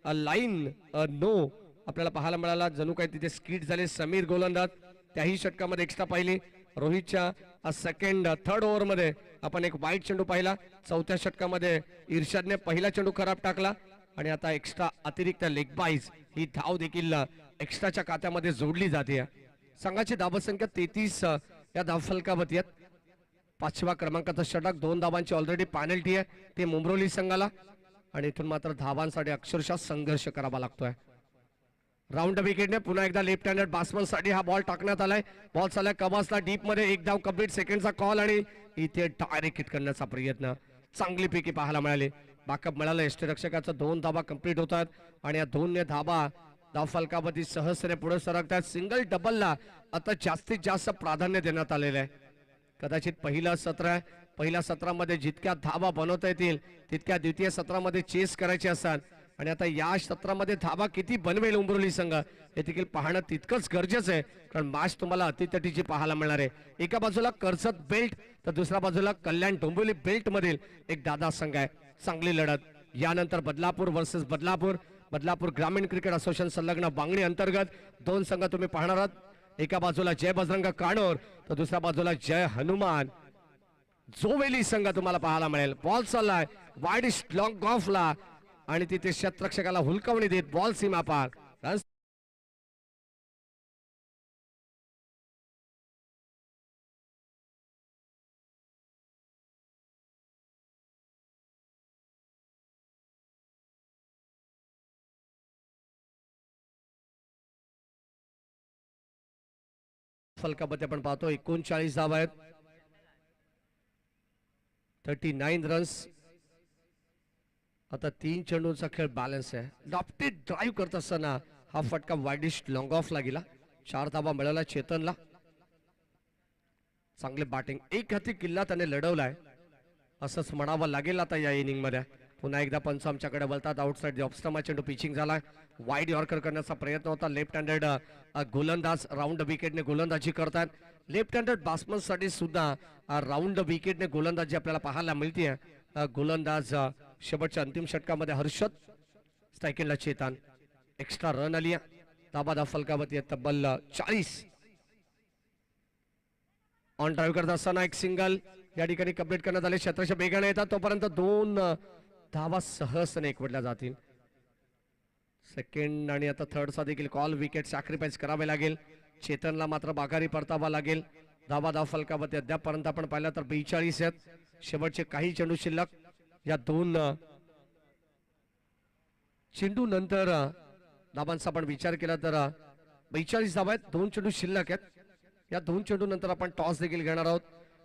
लाईन नो आपल्याला पाहायला मिळाला. जणू काही तिथे स्किट झाले. समीर गोलंदाज त्याही षटकामध्ये एक्स्ट्रा पाहिली. रोहितच्या सेकंड थर्ड ओव्हर मध्ये आपण एक वाईट चेंडू पाहिला. चौथ्या षटकामध्ये इर्शादने पहिला चेंडू खराब टाकला आणि आता एक्स्ट्रा अतिरिक्त लेग बाईज ही धाव देखील एक्स्ट्राच्या खात्यामध्ये जोडली जाते. संघाची धावा संख्या 33 या धाव फलकावरती आहेत. 5व्या क्रमांकाचं षटक. 2 धावांची ऑलरेडी पेनल्टी आहे ते मुंब्रोली संघाला आणि इथून मात्र धावांसाठी अक्षरशः संघर्ष करावा लागतोय. राऊंड विकेटने पुन्हा एकदा लेफ्ट हँडेड बॅट्समन साठी हा बॉल टाकण्यात आलाय. बॉल चाललाय कबासला डीप मध्ये. एक धाव कंप्लीट. सेकंडचा कॉल आणि इथे डायरेक्ट हिट करण्याचा प्रयत्न चांगली पैकी पाहायला मिळाले. बॅकअप मिळालं. यष्टीरक्षकाचा 2 धावा कंप्लीट होतात आणि या 2 धावा धाव फलकावरती सहजतेने पुढे सरकतात. सिंगल डबलला आता जास्तीत जास्त प्राधान्य देण्यात आलेलं आहे. कदाचित पहिलं सत्र आहे. पहिल्या सत्रामध्ये जितक्या धावा बनवता येतील तितक्या द्वितीय सत्रामध्ये चेस करायचे असतात आणि आता या सत्रामध्ये धावा किती बनवेल उंबरोली संघ हे देखील पाहणं तितकंच गरजेचं आहे, कारण मॅच तुम्हाला अतितटीची पाहायला मिळणार आहे. एका बाजूला कर्जत बेल्ट तर दुसऱ्या बाजूला कल्याण डोंबिवली बेल्ट मधील एक दादा संघ आहे. चांगली लढत. यानंतर बदलापूर वर्सेस बदलापूर ग्रामीण क्रिकेट असोसिएशन संलग्न बांगणी अंतर्गत 2 संघ तुम्ही पाहणार आहात. एका बाजूला जय बजरंग कानोर तर दुसऱ्या बाजूला जय हनुमान जोवेली संघ तुम्हाला पाहायला मिळेल. बॉल चाललाय वाईड लॉंग ऑफला आणि तिथे शतरक्षकाला हुलकावणी देत बॉल सीमा पार. फलकामध्ये आपण पाहतो 39 धावा आहेत. 39 रन्स. आता 3 चेंडूंचा खेळ बॅलन्स आहे. लॉफ्टेड ड्राईव्ह करत असताना हा फटका वाईडिश लॉंग ऑफला गेला. 4 धावा मिळाला चेतनला. चांगले बॅटिंग. एक हाती किल्ला त्याने लढवलाय असंच म्हणावं लागेल. आता या इनिंग मध्ये पुन्हा एकदा पंच आमच्याकडे बोलतात. आउटसाइड ऑफस्टमा चेंडू पिचिंग झाला. वाईड यॉर्कर करण्याचा प्रयत्न होता. लेफ्ट हँडेड गोलंदाज राऊंड विकेटने गोलंदाजी करतात. लेफ्ट हँडेड बॅट्समन साठी सुद्धा राऊंड विकेटने गोलंदाजी आपल्याला पाहायला मिळते. गोलंदाज शेवटच्या अंतिम षटकामध्ये हर्षद, स्ट्राईकला चेतन. एक्स्ट्रा रन आली. धाबा फलकावरती तब्बल 40. ऑन ड्राईव्ह करत असताना एक सिंगल या ठिकाणी कंप्लीट करण्यात आले. क्षेत्राच्या वेगाने येतात तोपर्यंत 2 धावा सहजपणे एकवटल्या जातील. सेकंड आणि आता थर्डचा देखील कॉल. विकेट सॅक्रिफाईस करावे लागेल. चेतनला मात्र बागारी परतावा लागेल. धाव फलकावरती अद्यापपर्यंत आपण पाहिलं तर 42 आहेत. शेवटचे काही चेंडू शिल्लक. या दोन चेंडू नंतर धावांचा आपण विचार केला तर 42 धावा आहेत. दोन चेंडू शिल्लक आहेत. या दोन चेंडू नंतर आपण टॉस देखील घेणार आहोत.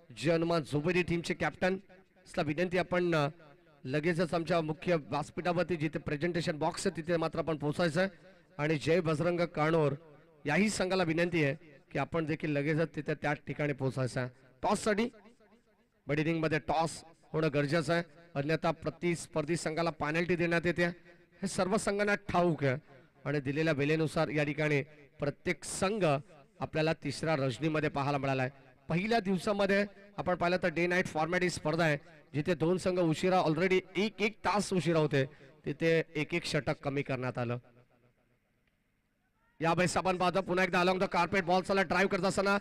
जे हनुमान झोबेली टीमचे कॅप्टन ला विनंती, आपण लगेचच आमच्या मुख्य व्यासपीठावरती जिथे प्रेझेंटेशन बॉक्स आहे तिथे मात्र आपण पोहोचायचं आहे. आणि जय बजरंग कानोर याही संघाला विनंती आहे की आपण देखील लगेचच तिथे त्या ठिकाणी पोहोचायचं आहे. टॉस साठी बडी इनिंग मध्ये टॉस होणं गरजेचं आहे, अन्यथा प्रतिस्पर्धी संघाला पेनल्टी देण्यात येते. हे सर्व संघांना ठाऊक आहे आणि दिलेल्या वेळेनुसार या ठिकाणी प्रत्येक संघ आपल्याला तिसऱ्या रजनीमध्ये पाहायला मिळाला आहे. पहिल्या दिवसामध्ये आपण पाहिलं तर डे नाईट फॉर्मॅट ही स्पर्धा आहे, जिथे दोन संघ उशिरा ऑलरेडी एक तास उशिरा होते, तिथे एक षटक कमी करण्यात आलं. यावेळेस आपण पाहतो पुन्हा एकदा अलॉंग द कार्पेट बॉलचा ड्राईव्ह करत असताना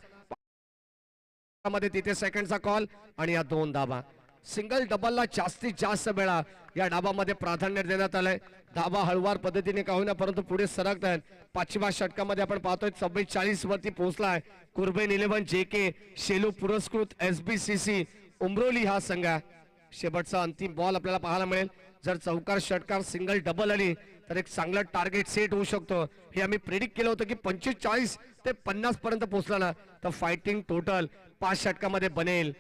मध्ये तिथे सेकंडचा कॉल आणि या दोन धाबा. सिंगल डबलला जास्तीत जास्त वेळा या डाबामध्ये प्राधान्य देण्यात आलंय. धाबा हळूवार पद्धतीने का होईना परंतु पुढे सरकत आहेत. पाचव्या षटकामध्ये आपण पाहतोय 44 वरती पोहोचलाय कुर्बेन 11 JK शेलू पुरस्कृत SBCC उमरोली हा संघ. शेवटचा अंतिम बॉल आपल्याला पाहायला मिळेल. जर चौकार षटकार सिंगल डबल आली तर एक चांगलं टार्गेट सेट होऊ शकतो. हे आम्ही प्रेडिक्ट केलं होतं की 45 ते 50 पर्यंत पोहोचला ना तर फायटिंग टोटल 5 षटकामध्ये बनेल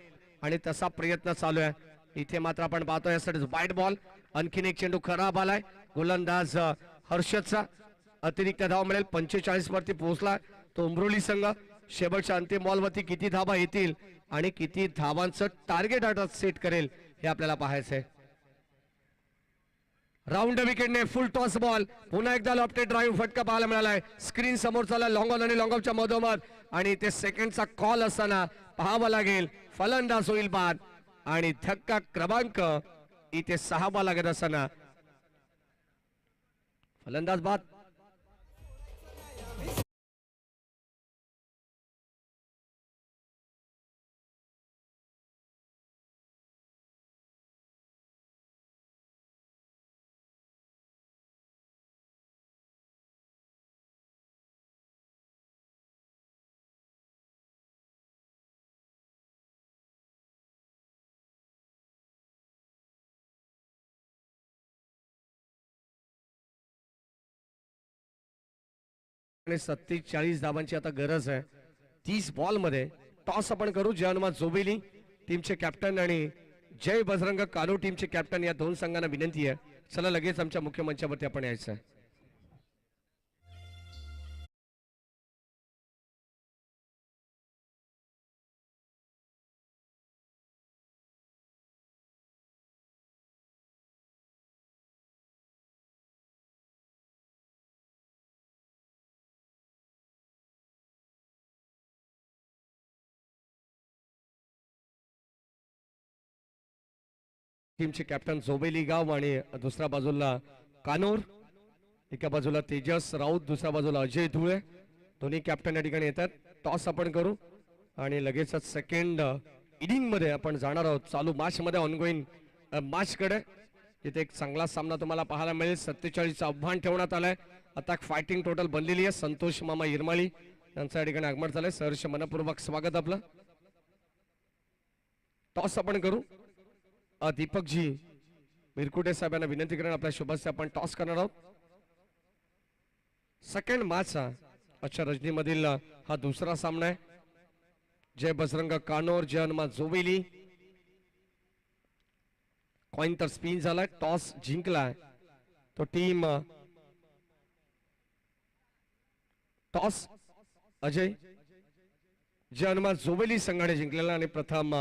आणि तसा प्रयत्न चालू आहे. इथे मात्र आपण पाहतोय यासाठी वाईट बॉल. आणखीन एक चेंडू खराब आलाय. गोलंदाज हर्षदचा अतिरिक्त धाव मिळेल. 45 वरती पोहोचला तो उमरोली संघ. शेवटच्या अंतिम बॉल वरती किती धावा येतील आणि किती धावांचं टार्गेट आता सेट करेल हे आपल्याला पाहायचंय. राऊंड विकेटने फुल टॉस बॉल. पुन्हा एकदा लॉफ्टेड ड्राईव्ह फटका पाहायला मिळालाय. स्क्रीन समोर चालला लॉंग ऑन आणि लॉंग ऑफच्या मधोमध आणि ते सेकंडचा कॉल असताना पाहावा लागेल. फलंदाज होईल बाद आणि धक्का क्रमांक इथे 6 लागत असताना फलंदाज बाद. आणि 47 धावांची आता गरज आहे 30 बॉल मध्ये. टॉस आपण करू. जय हनुमान झोबेली टीमचे कॅप्टन आणि जय बजरंग कानोर टीमचे कॅप्टन या दोन संघांना विनंती आहे, चला लगेच आमच्या मुख्य मंचावरती आपण यायचं आहे. टीमचे कॅप्टन झोबेली गाव आणि दुसऱ्या बाजूला कानोर. एका बाजूला तेजस राऊत, दुसऱ्या बाजूला अजय धुळे. दोन्ही कॅप्टन या ठिकाणी येतात. टॉस आपण करू आणि लगेचच सेकंड इनिंग मध्ये आपण जाणार आहोत. चालू मॅच मध्ये ऑनगोईंग मॅच कडे तिथे एक चांगला सामना तुम्हाला पाहायला मिळेल. 47 आव्हान ठेवण्यात आलंय. आता फायटिंग टोटल बनलेली आहे. संतोष मामा इरमाळी यांचं या ठिकाणी आगमन झालंय. सहर्ष मनपूर्वक स्वागत आपलं. टॉस आपण करू. दीपकजी मिरकुटे साहेबांना विनंती करेन आपल्या शुभस्य आपण टॉस करणार आहोत. सेकंड मॅच आजच्या रजनीमधील हा दुसरा सामना आहे. जय बजरंग कानोर जय हनुमान झोबेली. कॉइन तर स्पिन झालाय. टॉस जिंकलाय तो टीम टॉस अजय जय हनुमान झोबेली संघाने जिंकलेला आणि प्रथम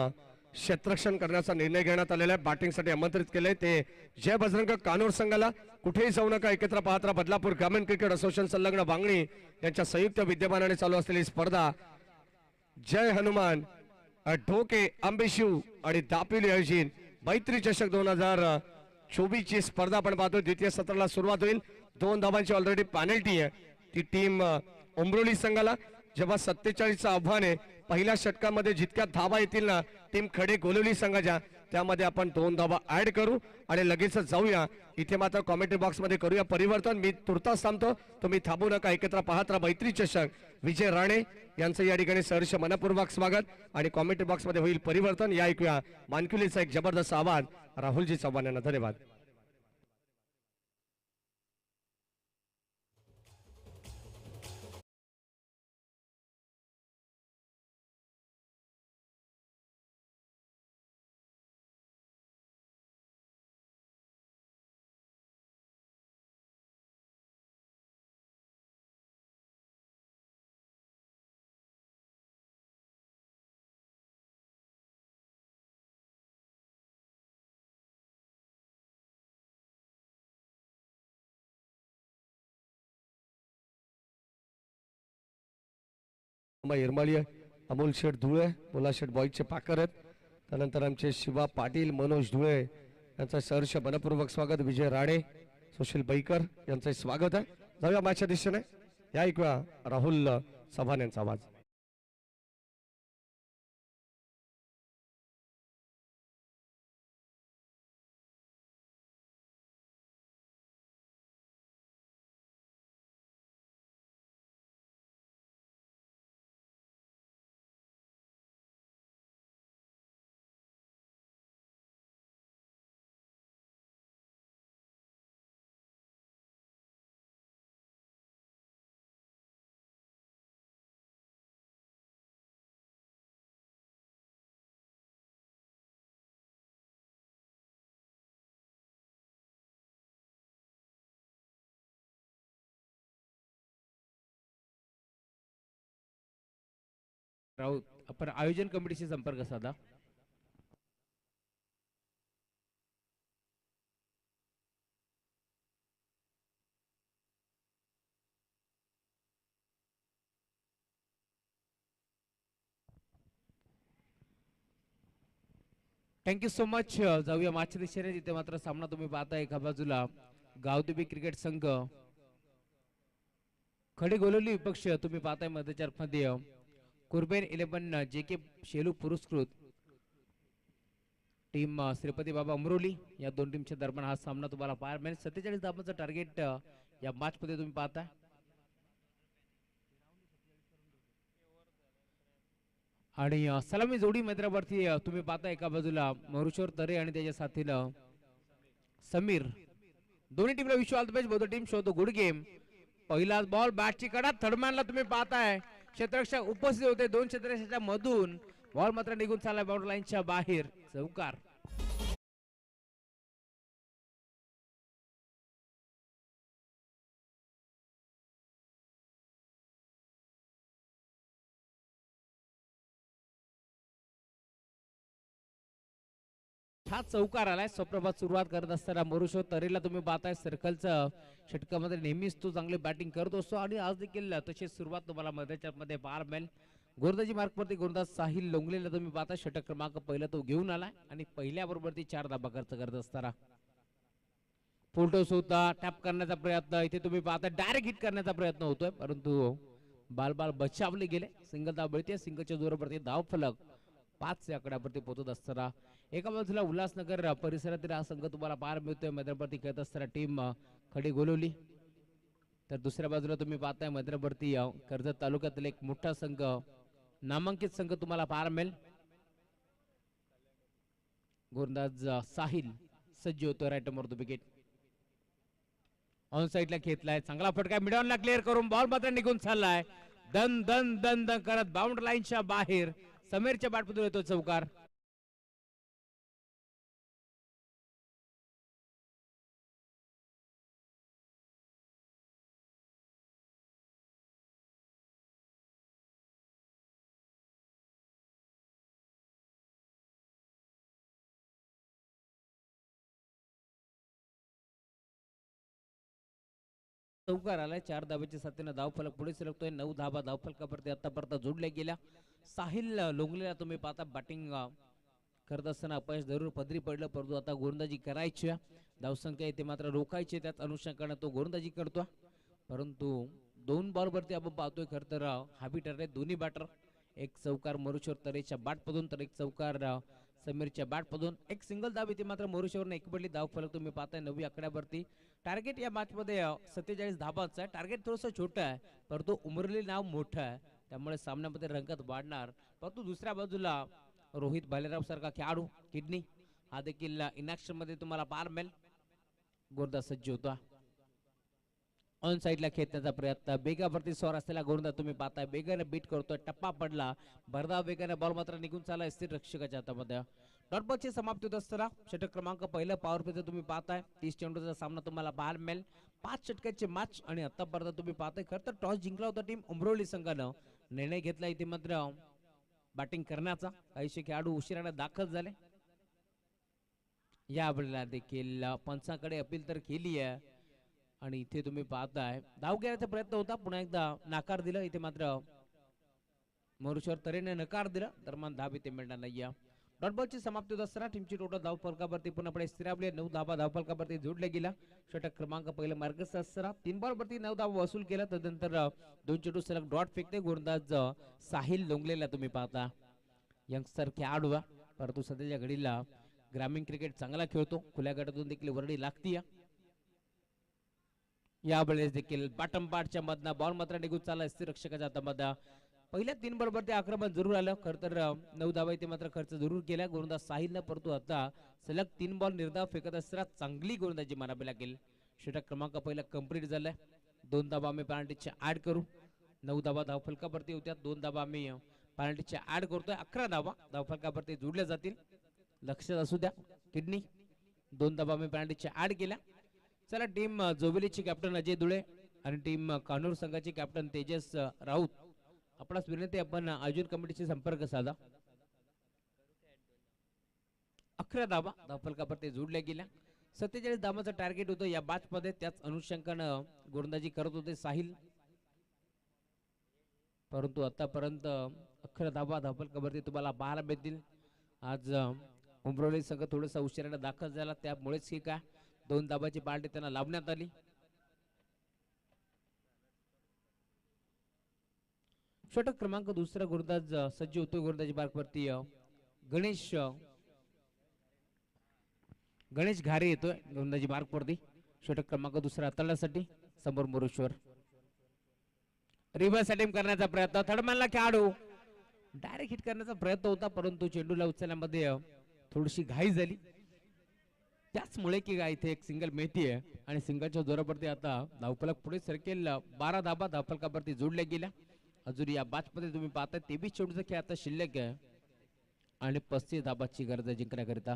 क्षेत्ररक्षण करण्याचा निर्णय घेण्यात आलेला आहे. बॅटिंगसाठी आमंत्रित केले ते जय बजरंग कानोर संघाला. कुठेही जाऊ नका, एकत्र पाहत राहा. बदलापूर ग्रामीण क्रिकेट असोसिएशन संलग्न वांगणी यांच्या संयुक्त विद्यमानाने चालू असलेली स्पर्धा जय हनुमान ढोके आंबेशिव आणि दापिवली आयोजित मैत्री चषक 2024 ची स्पर्धा आपण पाहतो. द्वितीय सत्राला सुरुवात होईल. 2 धावांची ऑलरेडी पेनल्टी आहे ती टीम उमरोली संघाला. जेव्हा 47चं आव्हान आहे, पहिल्या षटकामध्ये जितक्या धावा येतील ना टीम खडे गोलवली संघाच्या त्यामध्ये आपण 2 धावा ऍड करू आणि लगेच जाऊया. इथे मात्र कॉमेंट्री बॉक्स मध्ये करूया परिवर्तन. मी तुर्तास थांबतो, तुम्ही थांबू नका. एकत्र पाहत राहा मैत्री चषक. विजय राणे यांचं या ठिकाणी सहर्ष मनपूर्वक स्वागत आणि कॉमेंट्री बॉक्स मध्ये होईल परिवर्तन. या ऐकूया मानकुलीचा एक जबरदस्त आवाज राहुलजी चव्हाण यांना. धन्यवाद. इरमाळी अमोल शेठ धुळे, बोला शेठ बॉईजचे पाकर आहेत. त्यानंतर आमचे शिवा पाटील, मनोज धुळे यांचं सहर्ष मनपूर्वक स्वागत. विजय राणे, सुशील बैकर यांचं स्वागत आहे. जाऊया मॅचच्या दिशेने. या ऐकूया राहुल चव्हाण यांचा आवाज. राऊत आपण आयोजन कमिटीशी संपर्क साधा. Thank you so much. जाऊया मागच्या दिशेने. तिथे मात्र सामना तुम्ही पाहताय. एका बाजूला गावदेवी क्रिकेट संघ खडे गोलवली विपक्ष तुम्ही पाहताय मध्ये कुर्बेन 11 JK शेलू पुरस्कृत टीम श्रीपती बाबा अमरोली या दोन टीमच्या दरम्यान हा सामना तुम्हाला पाहायला मिळेल. 47 धावांचं टार्गेट या मॅच मध्ये तुम्ही पाहताय. आणि सलामी जोडी मैदानावरती तुम्ही पाहताय. एका बाजूला मरुशोर तरे आणि त्याच्या साथीला समीर. दोन्ही टीमला wish all the best. Both team show the good game. पहिलाच बॉल बॅटची कडा थर्डमॅनला तुम्ही पाहताय. क्षेत्ररक्षक उपस्थित होते. दोन क्षेत्ररक्षकाच्या मधून बॉल मात्र निघून चालला बाउंड्री लाईनच्या बाहेर. चौकार. हा चौकार आलाय. सुप्रभात सुरुवात करत असताना मरुशो तरेला तुम्ही पाहताय. सर्कलचं षटकामध्ये नेहमीच तो चांगली बॅटिंग करत असतो आणि आज देखील तशी सुरुवात तुम्हाला मध्ये पाहायला मिळेल. गोरदाजी मार्कवरती गोरदाज साहिल लोंगलेला तुम्ही पाहता. षटक क्रमांक पहिला तो घेऊन आलाय आणि पहिल्या बरोबर ती 4 धाबा खर्च करत असताना फुलटॉस होता. टॅप करण्याचा प्रयत्न इथे तुम्ही पाहता. डायरेक्ट हिट करण्याचा प्रयत्न होतोय परंतु बाल बचावले गेले. सिंगल धाव मिळते. सिंगलच्या जोरावरती धाव फलक 5 या आकड्यावरती पोहोचत असताना एका बाजूला उल्हासनगर परिसरातील हा संघ तुम्हाला पाहायला मिळतोय. मैदानावरती खेळत असताना टीम खडी गोलवली. तर दुसऱ्या बाजूला तुम्ही पाहताय मैदानावरती कर्जत तालुक्यातील एक मोठा संघ नामांकित संघ तुम्हाला पाहायला मिळेल. गोरंदाज साहिल सज्ज होतोय. राईट नंबर विकेट ऑन साइडला घेतलाय. चांगला फटका मिडॉनला क्लिअर करून बॉल मात्र निघून चाललाय. दन दन दन दन करत बाउंड्री लाईनच्या बाहेर. समीरच्या बॅटमधून येतो चौकार. चौकार आलाय. 4 धाब्याच्या साथीने धाव फलक पुढे सरकतोय. 9 धाबा धाव फलकावरती आतापर्यंत जोडल्या गेल्या. साहिल लोंगलेला तुम्ही पाहता बॅटिंग करत असताना अपयश जरूर पदरी पडलं परंतु आता गोलंदाजी करायची. धावसंख्या इथे मात्र रोखायची. त्याच अनुषंगाने तो गोलंदाजी करतो परंतु 2 बॉल वरती आपण पाहतोय. खर तर हावी ठरले दोन्ही बॅटर. एक चौकार मरुशोर तरेच्या बॅटमधून तर एक चौकार समीरच्या बॅट मधून एक सिंगल धाव इथे मात्र मोरुशेवरून एक पडली धाव फलक तुम्ही पाहताय 9 आकड्यावरती. टार्गेट या मॅच मध्ये 47 धाबांचं आहे. टार्गेट थोडंसं छोटं आहे परंतु उमरली नाव मोठं आहे त्यामुळे सामन्यामध्ये रंगत वाढणार. परंतु दुसऱ्या बाजूला रोहित भालेराव सारखा खेळाडू किडनी हा देखील इनॅक्शन मध्ये तुम्हाला पार मिळेल. गोरदा सज्ज होता ऑन साइडला खेळण्याचा प्रयत्न बेगावरती स्वार असलेला गोरदा तुम्ही पाहताय बेगाने बीट करतोय टप्पा पडला भरधाव वेगाने बॉल मात्र निघून चालला स्थिर रक्षकाच्या हातामध्ये. डॉट बॉलची समाप्ती होत असताना षटक क्रमांक पहिलं पॉवर प्लेचं तुम्ही पाहताय 30 चेंडूचा सामना तुम्हाला पाहायला मिळेल. 5 षटकाचे मॅच आणि आतापर्यंत तुम्ही पाहताय खरं तर टॉस जिंकला होता टीम उमरोली संघानं. निर्णय घेतला इथे मात्र बॅटिंग करण्याचा. काहीशे खेळाडू उशिराने दाखल झाले. यावेळेला देखील पंचाकडे अपील तर केली आहे आणि इथे तुम्ही पाहताय धाव घेण्याचा प्रयत्न होता पुन्हा एकदा नकार दिला इथे मात्र मोरुश्वर तऱ्हेने नकार दिला दरम्यान धाव इथे मिळणार नाहीये. डॉट बॉलची समाप्ती होत असताना टीमची टोटल धाव फलकावरती पुन्हा स्थिरावली 9 धावा धाव फलकावरती जोडल्या गेला. षटक क्रमांक पहिलं मार्गस्थ असताना 3 बॉलवरती 9 धावा वसूल केला त्यानंतर 2 चेंडू सलग डॉट फेकते गोलंदाज साहिल लोंगलेला तुम्ही पाहता यंगस्टर खेळाडू परंतु सध्याच्या घडीला ग्रामीण क्रिकेट चांगला खेळतो खुल्या गटातून देखील वर्णी लागतीय. यावेळेस देखील बॉटम पार्टच्या मधना बॉल मात्र निघून चालला स्थिर रक्षकाच्या हातामध्ये. पहिल्या 3 बॉलवरती आक्रमण जरूर आलं खर तर 9 धावा इथे मात्र खर्च जरूर केला गोलंदाज साहिलनं परंतु आता सलग 3 बॉल निर्धाव फेकत असताना चांगली गोलंदाजी मारावी लागेल. षटक क्रमांक पहिला कंप्लीट झालाय. 2 धावा आम्ही पेनल्टीच्या ऍड करू. 9 धावा धाव फलकावरती होत्या 2 धावा आम्ही पेनल्टीच्या ऍड करतोय 11 धावा धाव फलकावरती जोडल्या जातील. लक्षात असू द्या किडनी 2 धावा आम्ही पेनल्टीच्या ऍड केल्या. चला टीम जोबेलीची कॅप्टन अजय दुळे आणि टीम कान्होर संघाची कॅप्टन तेजस राऊत आपणास विनंती आपण आयोजन कमिटीशी संपर्क साधा. 11 धावा धाव फलकावरती जोडल्या गेल्या. 47 धावांचं टार्गेट होतं या मॅच मध्ये त्याच अनुषंगानं गोलंदाजी करत होते साहिल परंतु आतापर्यंत 11 धावा धाव फलकावरती तुम्हाला पाहायला मिळतील. आज उमरोली संघ थोडासा उशिराने दाखल झाला त्यामुळेच ही काय 2 धावाची पार्टी त्यांना लावण्यात आली. षटक क्रमांक दुसरा गोलंदाज सज्ज होतो गोलंदाजी मार्गवरती गणेश घारे येतोय गोलंदाजी मार्गवरती. षटक क्रमांक दुसरा हाताळण्यासाठी समोर मोरेश्वर रिव्हर्स अटेम्प्ट करण्याचा प्रयत्न थर्डमॅनला खेळाडू डायरेक्ट हिट करण्याचा प्रयत्न होता परंतु चेंडूला उचलण्यामध्ये थोडीशी घाई झाली त्याचमुळे की काय इथे एक सिंगल मिळतीये आणि सिंगलच्या जोरावरती आता धावफलक पुढे सरकेल. 12 धावा धावफलकावरती जोडल्या गेल्या. अजून या मॅच मध्ये तुम्ही पाहताय 23 चेंडूचा खेळ आता शिल्लक आहे आणि 35 धाबाची गरज जिंकण्याकरिता.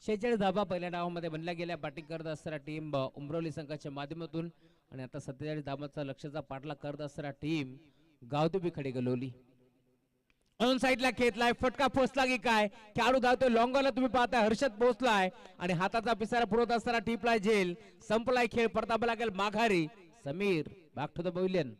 शेहेचाळीस धाबा पहिल्या डावामध्ये बनल्या गेल्या. बॅटिंग करत असताना टीम उमरोली संघाच्या माध्यमातून आणि आता 47 धाबांचा लक्ष्याचा पाठलाग करत असताना टीम गावदेवी खडे गलोली ऑन साइडला खेळलाय फटका पोचला की काय खेळाडू धावतोय लॉंगॉनला तुम्ही पाहताय हर्षद पोहोचलाय आणि हाताचा पिसारा पुरवत असताना टिपलाय झेल संपलाय खेळ परतावा लागेल माघारी. Sameer back to the pavilion.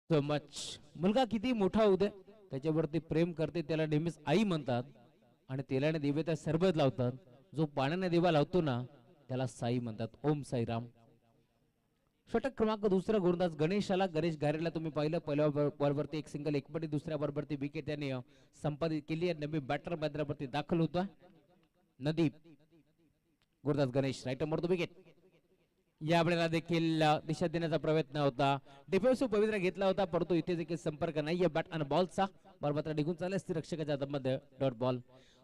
So much मुलगा किती मोठा होऊ दे त्याच्यावरती प्रेम करते त्याला नेहमीच आई म्हणतात आणि तेलाने दिवे त्या सरबत लावतात. जो पाण्याने दिवा लावतो ना त्याला साई म्हणतात. ओम साईराम. षटक क्रमांक दुसरा गोलंदाज गणेशाला गणेश घारेला तुम्ही पाहिलं पहिल्या बॉलवरती एक सिंगल एक पटी दुसऱ्या बॉलवरती विकेट त्याने संपादित केली आहे. नवी बॅटर मैदानावरती दाखल होता नदीप. गोलंदाज गणेश राईट मरतो विकेट. यावेळेला देखील दिशा देण्याचा प्रयत्न होता डिफेन्सिव्ह पवित्रा घेतला होता परंतु इथे देखील संपर्क नाहीये बॅट आणि बॉलचा. बॉल मात्र निघून चालला स्थिर रक्षकाच्या हातामध्ये डॉट बॉल.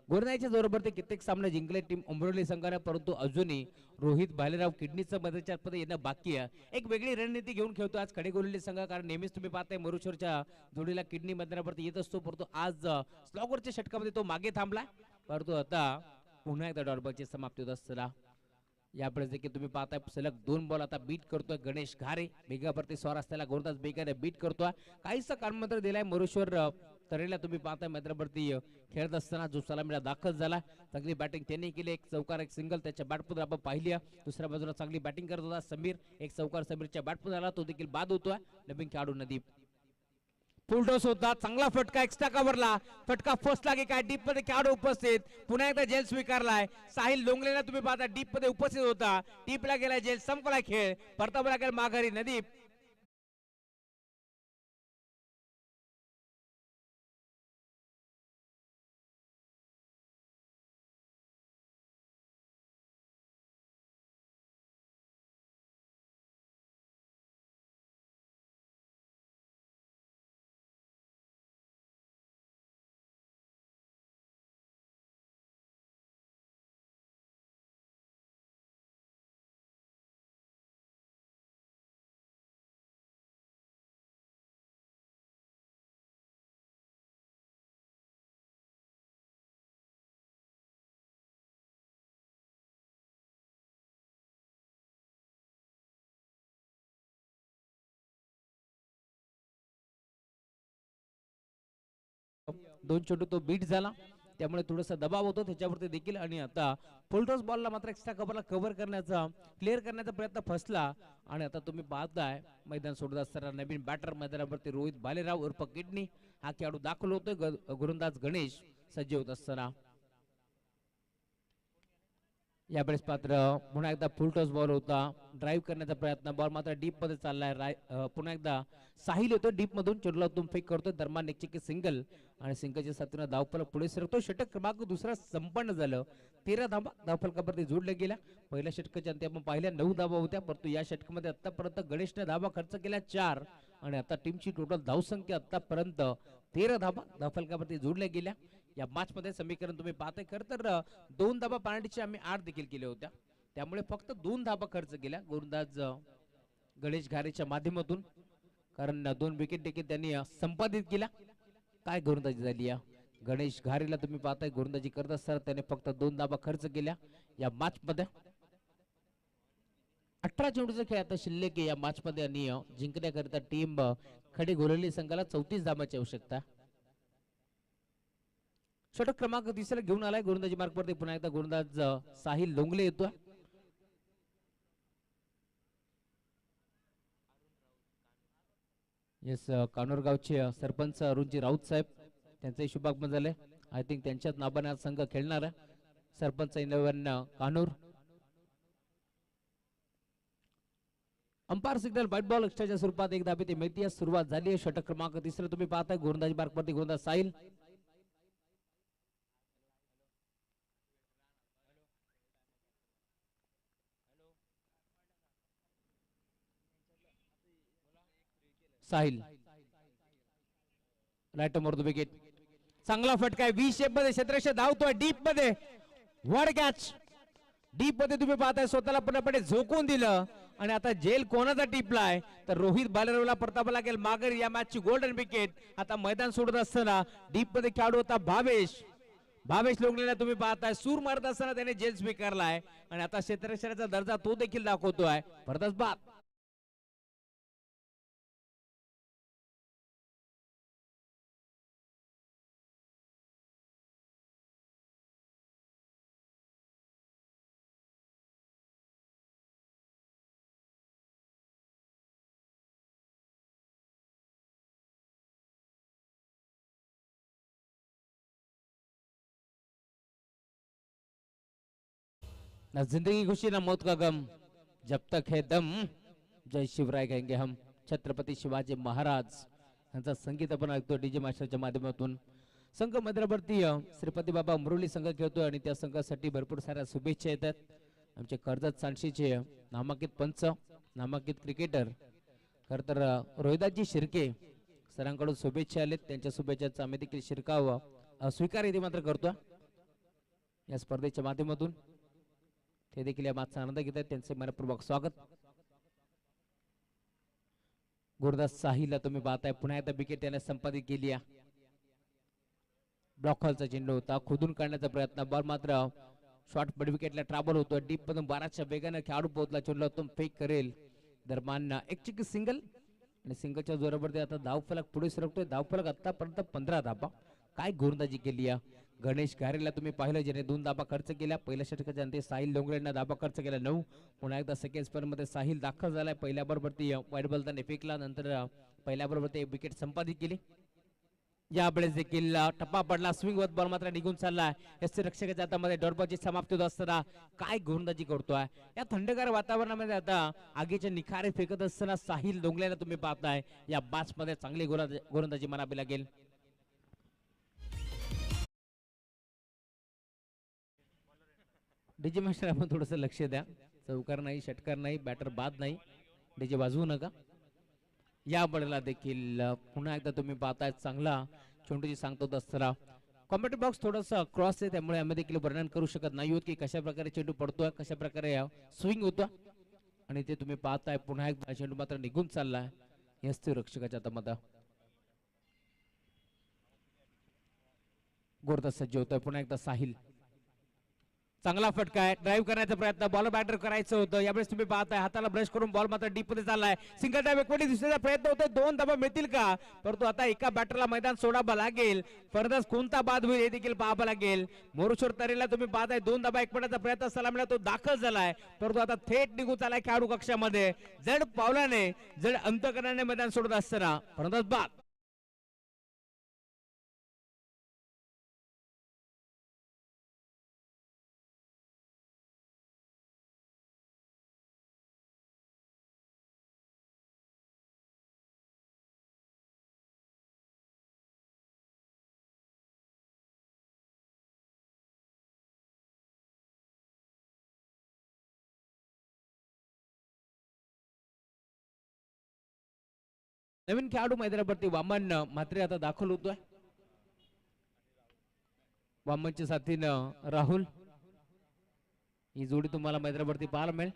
गोरनाईच्या जोरावरती कित्येक सामने जिंकले टीम उमरोली संघाने परंतु अजूनही रोहित भालेराव किडनीचं मदतीच्या मध्ये येणं बाकी आहे. एक वेगळी रणनीती घेऊन खेळतो आज खडेगोरली संघ कारण नेहमीच तुम्ही पाहताय मोरुश्वरच्या जोडीला किडनी मैदानावरती येत असतो परंतु आज स्लॉगरच्या षटकामध्ये तो मागे थांबला परंतु आता पुन्हा एकदा डॉट बॉलची समाप्ती होत असताना यापुढे देखील तुम्ही पाहताय सलग 2 बॉल आता बीट करतोय गणेश घारे. बेगावरती स्वार असलेला गोलंदाज बेगाने बीट करतोय. काहीसा कानमंत्र दिलाय मोरेश्वर तरेला. तुम्ही पाहताय मैदानावरती खेळत असताना जो सलामीला दाखल झाला. चांगली बॅटिंग त्यांनी केली. एक चौकार एक सिंगल त्याच्या बॅटपूर आपण पाहिली. दुसऱ्या बाजूला चांगली बॅटिंग करत होता समीर. एक चौकार समीरच्या बॅटपूर झाला तो देखील बाद होतोय. नवीन खेळाडू नदीप फुलटॉस होता. चांगला फटका एक्स्ट्रा कव्हरला. फटका फर्स्ट लागे काय डीप मध्ये खेळाडू उपस्थित. पुन्हा एकदा जेल स्वीकारलाय. साहिल लोंगलेला तुम्ही पाहता डीप मध्ये उपस्थित होता. डीपला गेला जेल. संपला खेळ. परतावला गेला माघारी नदीप. दोन चेंडू तो बीट झाला त्यामुळे थोडासा दबाव होतो त्याच्यावरती देखील. आणि आता फुलटॉस बॉलला मात्र एक्स्ट्रा कव्हरला कव्हर करण्याचा क्लिअर करण्याचा प्रयत्न फसला. आणि आता तुम्ही पाहताय मैदान सोडत असताना नवीन बॅटर मैदानावरती रोहित भालेराव उर्फ किडनी हा खेळाडू दाखल होतोय. गोलंदाज गणेश सज्ज होत असताना यावेळेस पात्र पुन्हा एकदा फुलटॉस बॉल होता. ड्राईव्ह करण्याचा प्रयत्न. बॉल मात्र डीप मध्ये चाललाय. पुन्हा एकदा साहिल येतो डीप मधून. चेंडूला तुम फेक करतोय. दरम्यान निश्चित सिंगल आणि सिंगलच्या साथीनं धावफलक पुढे सरकतो. षटक क्रमांक दुसरा संपन्न झालं. 13 धावा धावफलकावरती जोडल्या गेल्या. पहिल्या षटकाच्या अंती आपण पाहिल्या 9 धावा होत्या परंतु या षटकामध्ये आतापर्यंत गणेशने धावा खर्च केल्या 4 आणि आता टीमची टोटल धावसंख्या आतापर्यंत 13 धावा धावफलकावरती जोडल्या गेल्या. या मॅच मध्ये समीकरण तुम्ही पाहताय. खरं तर 2 धावा पार्टीचे आम्ही 8 देखील केल्या होत्या त्यामुळे फक्त 2 धावा खर्च केल्या गोलंदाज गणेश घारेच्या माध्यमातून. कारण 2 विकेट देखील त्यांनी संपादित केल्या. काय गोलंदाजी झाली या गणेश घारेला तुम्ही पाहताय. गोलंदाजी करत असताना त्याने फक्त 2 धावा खर्च केल्या या मॅच मध्ये. 18 चेंडूचा खेळ आता शिल्लक या मॅच मध्ये आणि जिंकण्याकरिता टीम खडे गोलंदाजी संघाला 34 धावांची आवश्यकता. षटक क्रमांक 3 घेऊन आलाय गोलंदाजी मार्कवरती. पुन्हा एकदा गोलंदाज साहिल लोंगले येतोय. येस कानोरगावचे सरपंच अरुणजी राऊत साहेब त्यांचे शुभागमन झाले. आय थिंक त्यांच्याच नावाने आज संघ खेळणार आहे. सरपंच 11 कानूर. अंपायर सिग्नल व्हाईट बॉल एक्स्ट्राच्या स्वरूपात एक धाबे ते मिळते. सुरुवात झाली आहे. षटक क्रमांक 3 तुम्ही पाहताय गोलंदाजी मार्कवरती गोलंदाज Sahil. Sahil right over the wicket. चांगला फटका आहे. 20 शेप मध्ये क्षेत्ररक्षक धावतोय डीप मध्ये. वर कॅच डीप मध्ये तुम्ही पाहताय. स्वतःला पूर्णपणे झोकून दिलं आणि आता जेल कोणाचा टिपलाय तर रोहित भालेरावला प्रताप लागेल माघारी. या मॅचची गोल्डन विकेट. आता मैदान सोडत असताना डीप मध्ये खेळाडू होता भावेश लोंगलेला तुम्ही पाहताय. सूर मारत असताना त्याने जेल स्वीकारलाय आणि आता क्षेत्ररक्षणाचा दर्जा तो देखील दाखवतोय. भरदास बाद. ना जिंदगी खुशी ना मौत का गम जब तक है दम जय शिवराय कहेंगे हम. छत्रपती शिवाजी महाराज यांचा संगीत आपण ऐकतो डीजे मास्टरच्या माध्यमातून. संघ मैदानावरती श्रीपती बाबा मुरली संघ खेळतोय आणि त्या संघासाठी भरपूर साऱ्या शुभेच्छा येतात. आमचे कर्जत सांडशीचे नामांकित पंच नामांकित क्रिकेटर खर तर रोहिदासजी शिर्के सरांकडून शुभेच्छा आलेत. त्यांच्या शुभेच्छाचा आम्ही देखील शिरकाव स्वीकार इथे मात्र करतो या स्पर्धेच्या माध्यमातून. ते देखील या मागचा आनंद घेत आहेत. त्यांचे मनपूर्वक स्वागत. गुरुदास साहिलला तुम्ही पाहताय. पुन्हा एकदा विकेट त्याने संपादित केली आहे. ब्लॉक हॉलचा चेंडू होता. खोदून काढण्याचा प्रयत्न. बॉल मात्र शॉर्ट मिड विकेटला ट्रॅव्हल होतोय डीप मधून बराचशा वेगाने खेळाडू पोहोचला चेंडू उत्तम फेक करेल दरम्यान एक चिकी सिंगल आणि सिंगलच्या जोरावरती आता धावफलक पुढे सरकतोय धावफलक आतापर्यंत 15 धाबा काय गोलंदाजी केली या गणेश घारेला तुम्ही पाहिलं ज्याने 2 धाबा खर्च केल्या पहिल्या षटकाच्या अंती साहिल लोंगरेंना धाबा खर्च केला 9 पुन्हा एकदा सेकंड स्पेल मध्ये साहिल दाखल झालाय पहिल्या बरोबरती वाईट बॉल त्याने फेकला नंतर पहिल्या बरोबरती एक विकेट संपादित केली यावेळेस देखील टप्पा पडला स्विंग वत बॉल मात्र निघून चाललाय एसटी रक्षकाच्या हातामध्ये डॉटबॉलची समाप्ती होत असताना काय गोलंदाजी करतोय या थंडगार वातावरणामध्ये आता आगीचे निखारे फेकत असताना साहिल लोंगलेला तुम्ही पाहताय या बॅच मध्ये चांगली गोलंदाजी म्हणावी लागेल डीजे मास्टर आपण थोडस लक्ष द्या चौकार नाही षटकार नाही बॅटर बाद नाही डीजे वाजवू नका या बळला देखील पुन्हा एकदा तुम्ही पाहताय चांगला चेंडूची सांगतो असताना कॉमेंट्री बॉक्स थोडासा क्रॉस आहे त्यामुळे आम्ही देखील वर्णन करू शकत नाही होत की कशा प्रकारे चेंडू पडतोय कशा प्रकारे स्विंग होतोय आणि ते तुम्ही पाहताय पुन्हा एकदा चेंडू मात्र निघून चाललाय यस्ती रक्षकाच्या हातामध्ये गोरदा सज्ज होतोय पुन्हा एकदा साहिल चांगला फटका आहे ड्राईव्ह करण्याचा प्रयत्न बॉल बॅटर करायचं होतं यावेळेस तुम्ही पाहताय हाताला ब्रश करून बॉल मात्र डीप मध्ये चाललाय सिंगल ड्राईव्ह एकवटी दिसण्याचा प्रयत्न होतोय 2 धाबा मिळतील का परंतु आता एका बॅटरला मैदान सोडावं लागेल फरदस कोणता बाद होईल हे देखील पाहावं लागेल मोरुशोर तरीला तुम्ही पाहताय 2 धाबा एकवटाचा प्रयत्न सलामीला तो दाखल झालाय परंतु आता थेट निघून चालाय खेळाडू कक्षामध्ये जड पावलाने जड अंतकरणाने मैदान सोडत असताना फरदस बाद नवीन खेळाडू मैदानावरती वामन मात्रे आता दाखल होतोय वामनच्या साथीनं राहुल ही जोडी तुम्हाला मैदानावरती पाहायला मिळेल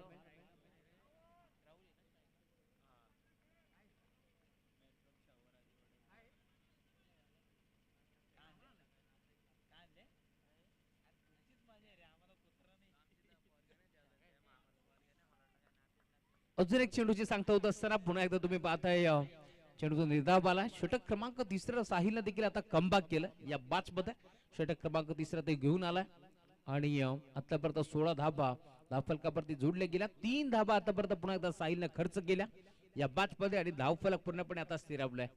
अजून एक चेंडूची सांगता होत असताना पुन्हा एकदा तुम्ही पाहताय चेंडूचा निर्धाव आला षटक क्रमांक 3 साहिलने देखील आता कमबॅक केलं या बॅच मध्ये षटक क्रमांक 3 ते घेऊन आलाय आणि आतापर्यंत 16 धाबा धावफलकावरती जोडले गेल्या 3 धाबा आतापर्यंत पुन्हा एकदा साहिलने खर्च केल्या या बॅच मध्ये आणि धावफलक पूर्णपणे आता स्थिरावलाय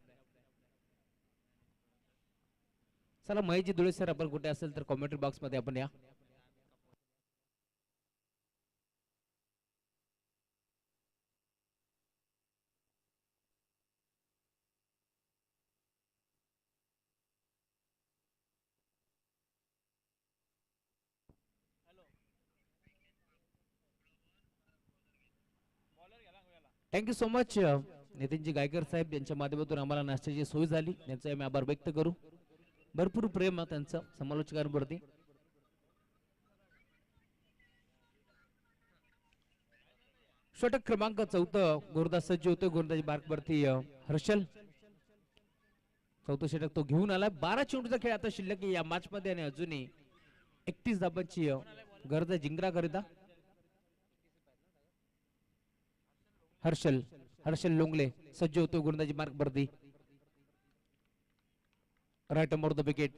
चला महेशजी धुळे सर आपण कुठे असेल तर कॉमेंट्री बॉक्स मध्ये आपण या thank you so much Nitinji Gaikar साहेब यांच्या माध्यमातून आम्हाला नाश्त्याची सोय झाली त्यांचा आम्ही आभार व्यक्त करू भरपूर प्रेम त्यांचं समालोचकांवरती षटक क्रमांक 14 गोरदास सज्ज होते गोरदाजी मार्कवरती हर्षल चौथं षटक तो घेऊन आला 12 चेंडूचा खेळ आता शिल्लक या मॅच मध्ये आणि अजूनही 31 धाबांची गरज जिंकरा करिता हर्षल हर्षल लोंगले सज्ज होतो गोलंदाजी मार्क वरती right over the wicket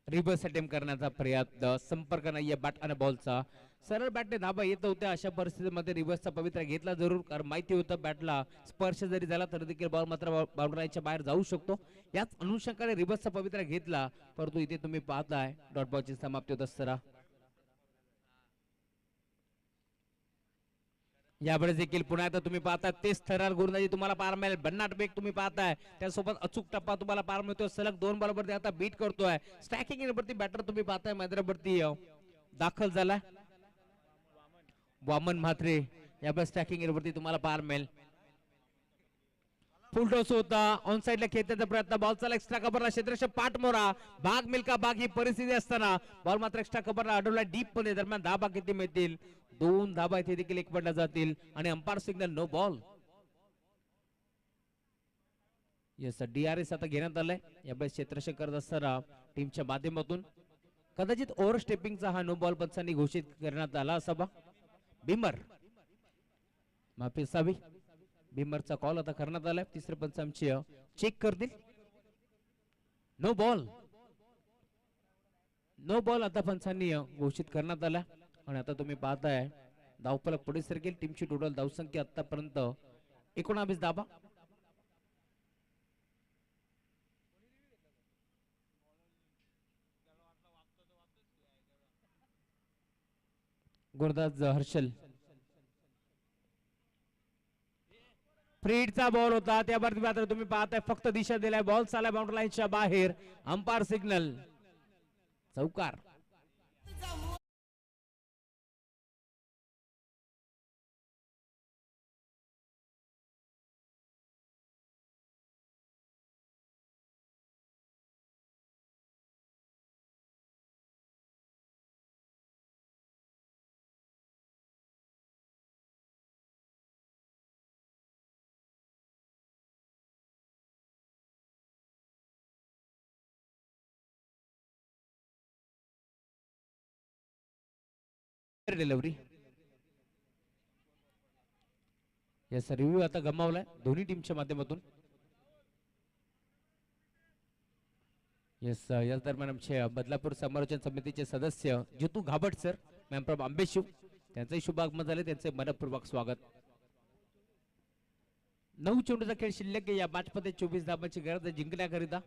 reverse attempt करण्याचा प्रयत्न संपर्क नाहीये बॅट आणि बॉलचा सरळ बॅटने धाबा येत होत्या अशा परिस्थितीमध्ये रिव्हर्सचा पवित्रा घेतला जरूर कारण माहिती होतं बॅटला स्पर्श जरी झाला तरी देखील बॉल मात्र बाउंड्रीच्या बाहेर जाऊ शकतो याच अनुषंगाने रिव्हर्सचा पवित्रा घेतला परंतु इथे तुम्ही पाहताय डॉट बॉलची समाप्ती होत असताना यावेळेस देखील पुन्हा एकदा तुम्ही पाहता तेच थरार गोलंदाजी तुम्हाला पार मिळेल भन्नाट बेग तुम्ही पाहताय त्यासोबत अचूक टप्पा तुम्हाला पार मिळतोय सलग 2 बॉलवरती आता बीट करतोय स्ट्रायकिंग वरती बॅटर तुम्ही पाहताय मैदानावरती दाखल झाला वामन म्हात्रे यावेळेस स्ट्रायकिंग वरती तुम्हाला पार मिळेल फुल टॉस होता ऑन साइडला खेळण्याचा प्रयत्न बॉलचा एक्स्ट्रा कव्हरला क्षेत्ररक्षक पाठमोरा भाग मिल्का भाग ही परिस्थिती असताना बॉल मात्र एक्स्ट्रा कव्हरला अडवला डीप मध्ये दरम्यान धाबा किती मिळतील 2 धाबा इथे देखील एक पडला जातील आणि umpire signal no ball yes DRS आता घेण्यात आलाय यावेळेस क्षेत्ररक्षक करत असताना टीमच्या माध्यमातून कदाचित ओव्हर स्टेपिंगचा हा नो बॉल पंचांनी घोषित करण्यात आला असावा. बिमर माफी असावी. बिमरचा कॉल आता करण्यात आलाय. तिसरे पंच आमचे चेक करतील. No ball. नो बॉल आता पंचांनी घोषित करण्यात आला. आणि आता तुम्ही पाहताय धावफलक पुढे सरकेल. टीमची टोटल धावसंख्या आतापर्यंत 19 धावा. गुरदास हर्षल. फ्रीडचा बॉल होता. त्यावरती मात्र तुम्ही पाहताय फक्त दिशा दिलाय. बॉल चालाय बाउंड्री लाईनच्या बाहेर. Umpire signal. चौकार. डिलिव्हरी. याचा रिव्ह्यू आता गमावलाय दोन्ही टीमच्या माध्यमातून. येस याच दरम्यान आमचे बदलापूर समालोचन समितीचे सदस्य जितू घाबट सर मॅम फ्रॉम आंबेशिव त्यांचंही शुभ आगमन झाले. त्यांचे मनपूर्वक स्वागत. 9 चेंडूचा खेळ शिल्लक या मॅच मध्ये 24 धावांची गरज जिंकण्याकरिता.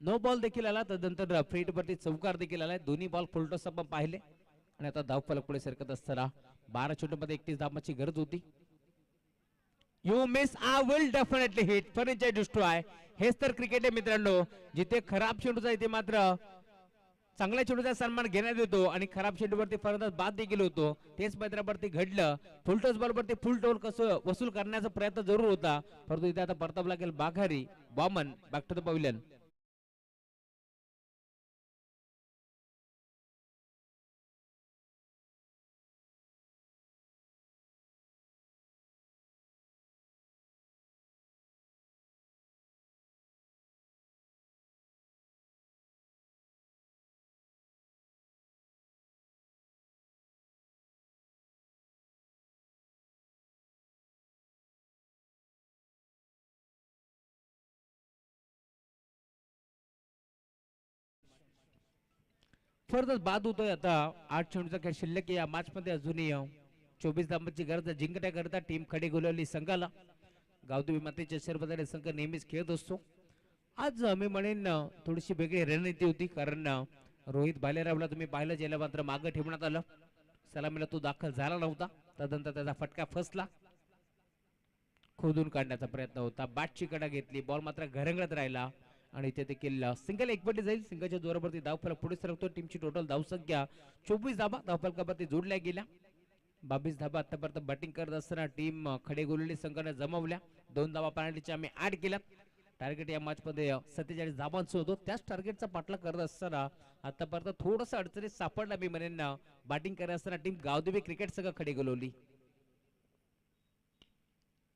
नो बॉल देखील आला. तदनंतर फ्रीट वरती चौकार देखील आलाय. दोन्ही बॉल फुलटॉस आपण पाहिले. आणि आता धावफलक पुढे सरकत असताना 12 चेंडूमध्ये 31 धावांची गरज होती. You miss I will definitely hit furniture destroy. हेच तर क्रिकेट आहे मित्रांनो. जिथे खराब चेंडूचा इथे मात्र चांगल्या चेंडूचा सन्मान घेण्यात येतो आणि खराब चेंडूवरती फलंदाज बाद देखील होतो. तेच मैदानावरती घडलं. फुलटॉस बॉलवरती फुल टोल कसं वसूल करण्याचा प्रयत्न जरूर होता. परंतु इथे आता परतावा लागेल बाघारी. बॉमन बॅक टू द पॅव्हिलियन. फरदच बाद होतोय. आता 8 चेंडूचा खेळ शिल्लक या मॅच मध्ये अजूनही 24 धावांची गरज जिंकण्याकरता टीम खडे गोलवली संघाला. गावदेवी मातेच्या शरबदाने संघ नेहमीच खेळत असतो. आज मी म्हणेन थोडीशी वेगळी रणनीती होती. कारण रोहित भालेरावला तुम्ही पाहिलं ज्याला मात्र मागे ठेवण्यात आलं. सलामीला तो दाखल झाला नव्हता. तदनंतर त्याचा फटका फसला. खोदून काढण्याचा प्रयत्न होता. बॅटची कडा घेतली. बॉल मात्र घरंगळत राहिला. आणि इथे देखील सिंगल एकवटली जाईल. सिंगलच्या जोरावरती धावफलक पुढे सरकतो. टीमची टोटल धावसंख्या 24 धावा धावफलकावरती जोडल्या गेल्या. 22 धावा आतापर्यंत बॅटिंग करत असताना टीम खडे गोलवली संघाने जमवल्या. 2 धावा पेनल्टीच्या आम्ही ऍड केल्यात. टार्गेट या मॅच मध्ये 47 धावांचं होतं. त्याच टार्गेटचा पाठलाग करत असताना आतापर्यंत थोडंसं अडचणीत सापडला मी म्हणेन. बॅटिंग करत असताना टीम गावदेवी क्रिकेट संघ खडे गोलवली.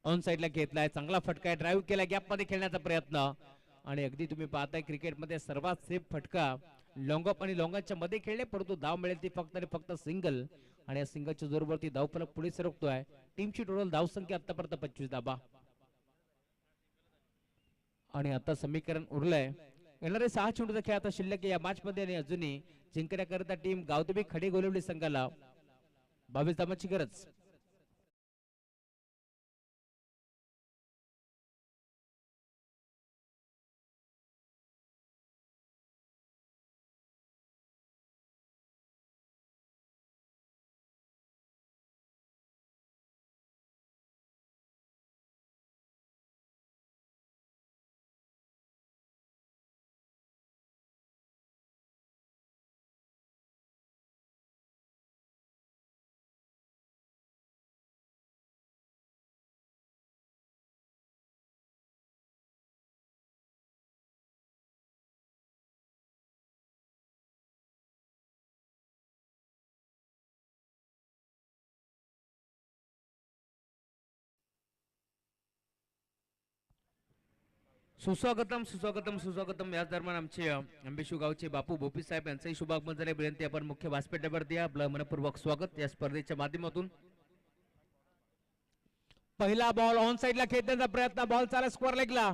ऑन साइडला घेतलाय. चांगला फटका. ड्राईव्ह केला. गॅप मध्ये खेळण्याचा प्रयत्न. आणि अगदी तुम्ही पाहताय क्रिकेटमध्ये सर्वात सेफ फटका लॉंग ऑफ आणि लॉंगाच्या मध्ये खेळले. परंतु धाव मिळेल ती फक्त आणि फक्त सिंगल. आणि या सिंगलच्या जोरवरती धावफलक पुढे सरकतोय. टीमची टोटल धावसंख्या आतापर्यंत 25 धावा. आणि आता समीकरण उरलंय. येणारे 6 चेंडूचा खेळ आता शिल्लक या मॅच मध्ये. आणि अजूनही जिंकण्याकरता टीम गावदेवी खडे गोलवली संघाला 22 धावांची गरज. सुस्वागतम सुस्वागतम सुस्वागतम. याच दरम्यान आमचे आंबेशू गावचे बापू भोपी साहेब यांचंही शुभागमन झाले. विनंती आपण मुख्य व्यासपीठावरती या. आपलं मनपूर्वक स्वागत या स्पर्धेच्या माध्यमातून. पहिला बॉल ऑन साइडला खेळण्याचा प्रयत्न, बॉल चाला स्क्वेअर लेगला,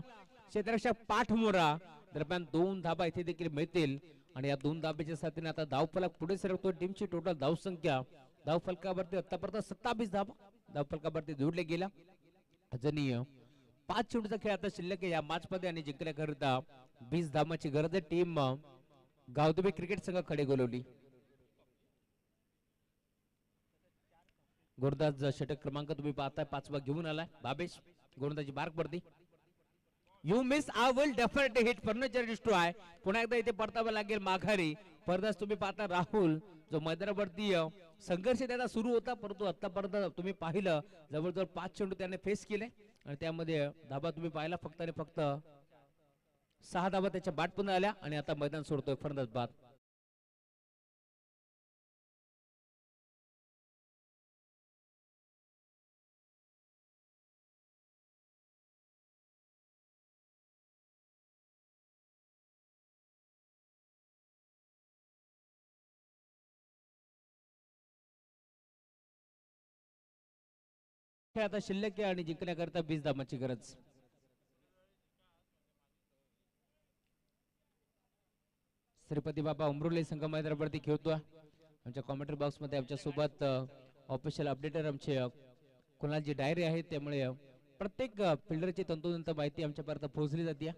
क्षेत्ररक्षक पाठमोरा. दरम्यान 2 धाबा इथे देखील मिळतील आणि या 2 धाब्याच्या साथीने आता धावफलक पुढे सरकतो. टीमची टोटल धावसंख्या धावफलकावरती आतापर्यंत 27 धाबा धावफलकावरती जोडले गेल्या. अजूनही 5 चेंडूचा खेळ आता शिल्लक आहे या मॅच मध्ये आणि जिंकण्याकरिता 20 धावांची गरज आहे. टीम गावदेवी क्रिकेट संघ खडे गोलवली. गोरदाज षटक क्रमांक तुम्ही पाहताय 5वा घेऊन आलाय बाबेश. गोरदाची बार्क पडती. You miss I will definitely hit furniture destroy. पुन्हा एकदा इथे परतावं लागेल माघारी. परदास तुम्ही पाहता राहुल जो मैदानावरती संघर्ष त्याचा सुरू होता, परंतु आतापर्यंत तुम्ही पाहिलं जवळजवळ 5 चेंडू त्याने फेस केले आणि त्यामध्ये धाबा तुम्ही पाहिला फक्त आणि फक्त 6 धाबा त्याच्या बॅट पुन्हा आल्या आणि आता मैदान सोडतोय फर्नांडिस बाद. आता शिल्लक आहे आणि जिंकण्याकरता 20 धावांची गरज. श्रीपती बाबा उमरोली संघ मैदानावरती खेळतोय. आमच्या कॉमेंट्री बॉक्स मध्ये आमच्या सोबत ऑफिशियल अपडेटर आमचे कुणालजी डायरी आहे, त्यामुळे प्रत्येक फिल्डरची तंतोतंत माहिती आमच्यापर्यंत पोहोचली जाते.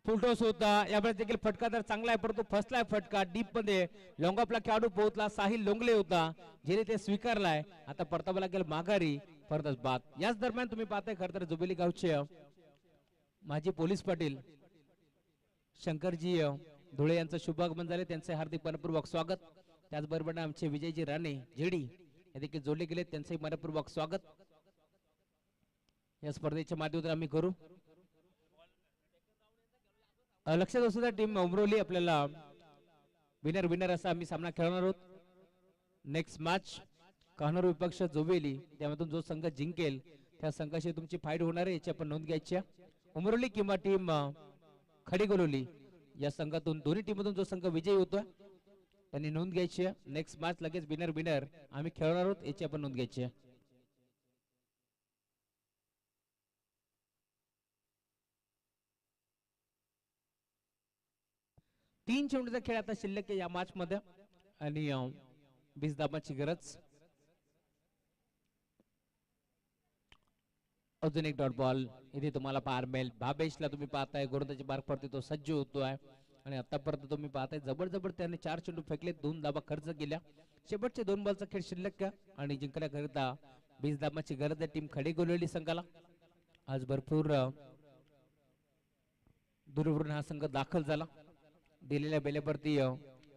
फुलटॉस होता यावेळेस देखील फटका तर चांगला आहे, परंतु फसलाय फटका डीप मध्ये. लॉंग ऑफला खेळाडू पोहोचला, साहिल लोंगले होता ज्याने ते स्वीकारलाय. आता परतावा लागेल माघारी फर्नांडिस बाद. याच दरम्यान तुम्ही पाहताय खर तर जुबिली गावचे माजी पोलीस पाटील शंकरजी धुळे यांचं शुभागमन झाले. त्यांचे हार्दिक मनपूर्वक स्वागत. त्याचबरोबर आमचे विजयजी राणे जेडी हे देखील जोडले गेले, त्यांचंही मनपूर्वक स्वागत या स्पर्धेच्या माध्यमातून आम्ही करू. लक्षात असू द्या टीम उमरोली आपल्याला विनर विनर असा आम्ही सामना खेळणार आहोत. नेक्स्ट मॅच कहानूर विपक्ष जोवेली, त्यामधून जो संघ जिंकेल त्या संघाशी तुमची फाईट होणार आहे याची आपण नोंद घ्यायची. उमरोली किंवा टीम खडीगोलवली या संघातून दोन्ही टीममधून जो संघ विजयी होतोय त्यांनी नोंद घ्यायची. नेक्स्ट मॅच लगेच विनर विनर आम्ही खेळणार आहोत याची आपण नोंद घ्यायची. 3 चेंडूचा खेळ आता शिल्लक आहे या मॅच मध्ये आणि 20 धावांची गरज. अजून एक डॉट बॉल इथे तुम्हाला पार मिळेल. भाबेशला तुम्ही पाहताय गोरदाची बार पडते, तो सज्ज होतोय आणि आतापर्यंत तुम्ही पाहताय जबरदस्त त्याने 4 चेंडू फेकले, 2 धाबा खर्च केल्या. शेवटचे 2 बॉलचा खेळ शिल्लक आणि जिंकण्याकरिता 20 धावांची गरज आहे टीम खडे गोलवली संघाला. आज भरपूर दूरवरून हा संघ दाखल झाला. दिलेल्या बेलेवरती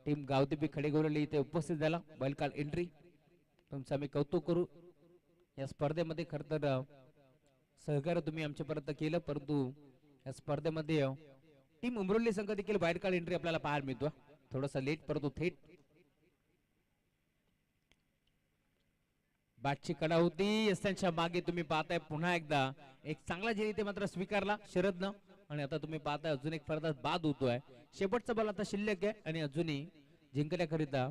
टीम गावदेवी खडेगोरली इथे उपस्थित झाला. बैलकाल एंट्री तुमचं आम्ही कौतुक करू. या स्पर्धेमध्ये खर तर सहकार्य तुम्ही आमच्यापर्यंत केलं, परंतु या स्पर्धेमध्ये टीम उमरोली संघ देखील बैलकाल एंट्री आपल्याला पाहायला मिळतो. थोडासा लेट परंतु थेट बॅटची कडा होती. त्यांच्या मागे तुम्ही पाहताय पुन्हा एकदा एक चांगला झेल इथे मात्र स्वीकारला शरदनं आणि आता तुम्ही पाहताय अजून एक फरदास बाद होतोय. शेवटचा बॉल आता शिल्लक आहे आणि अजूनही जिंकण्याकरिता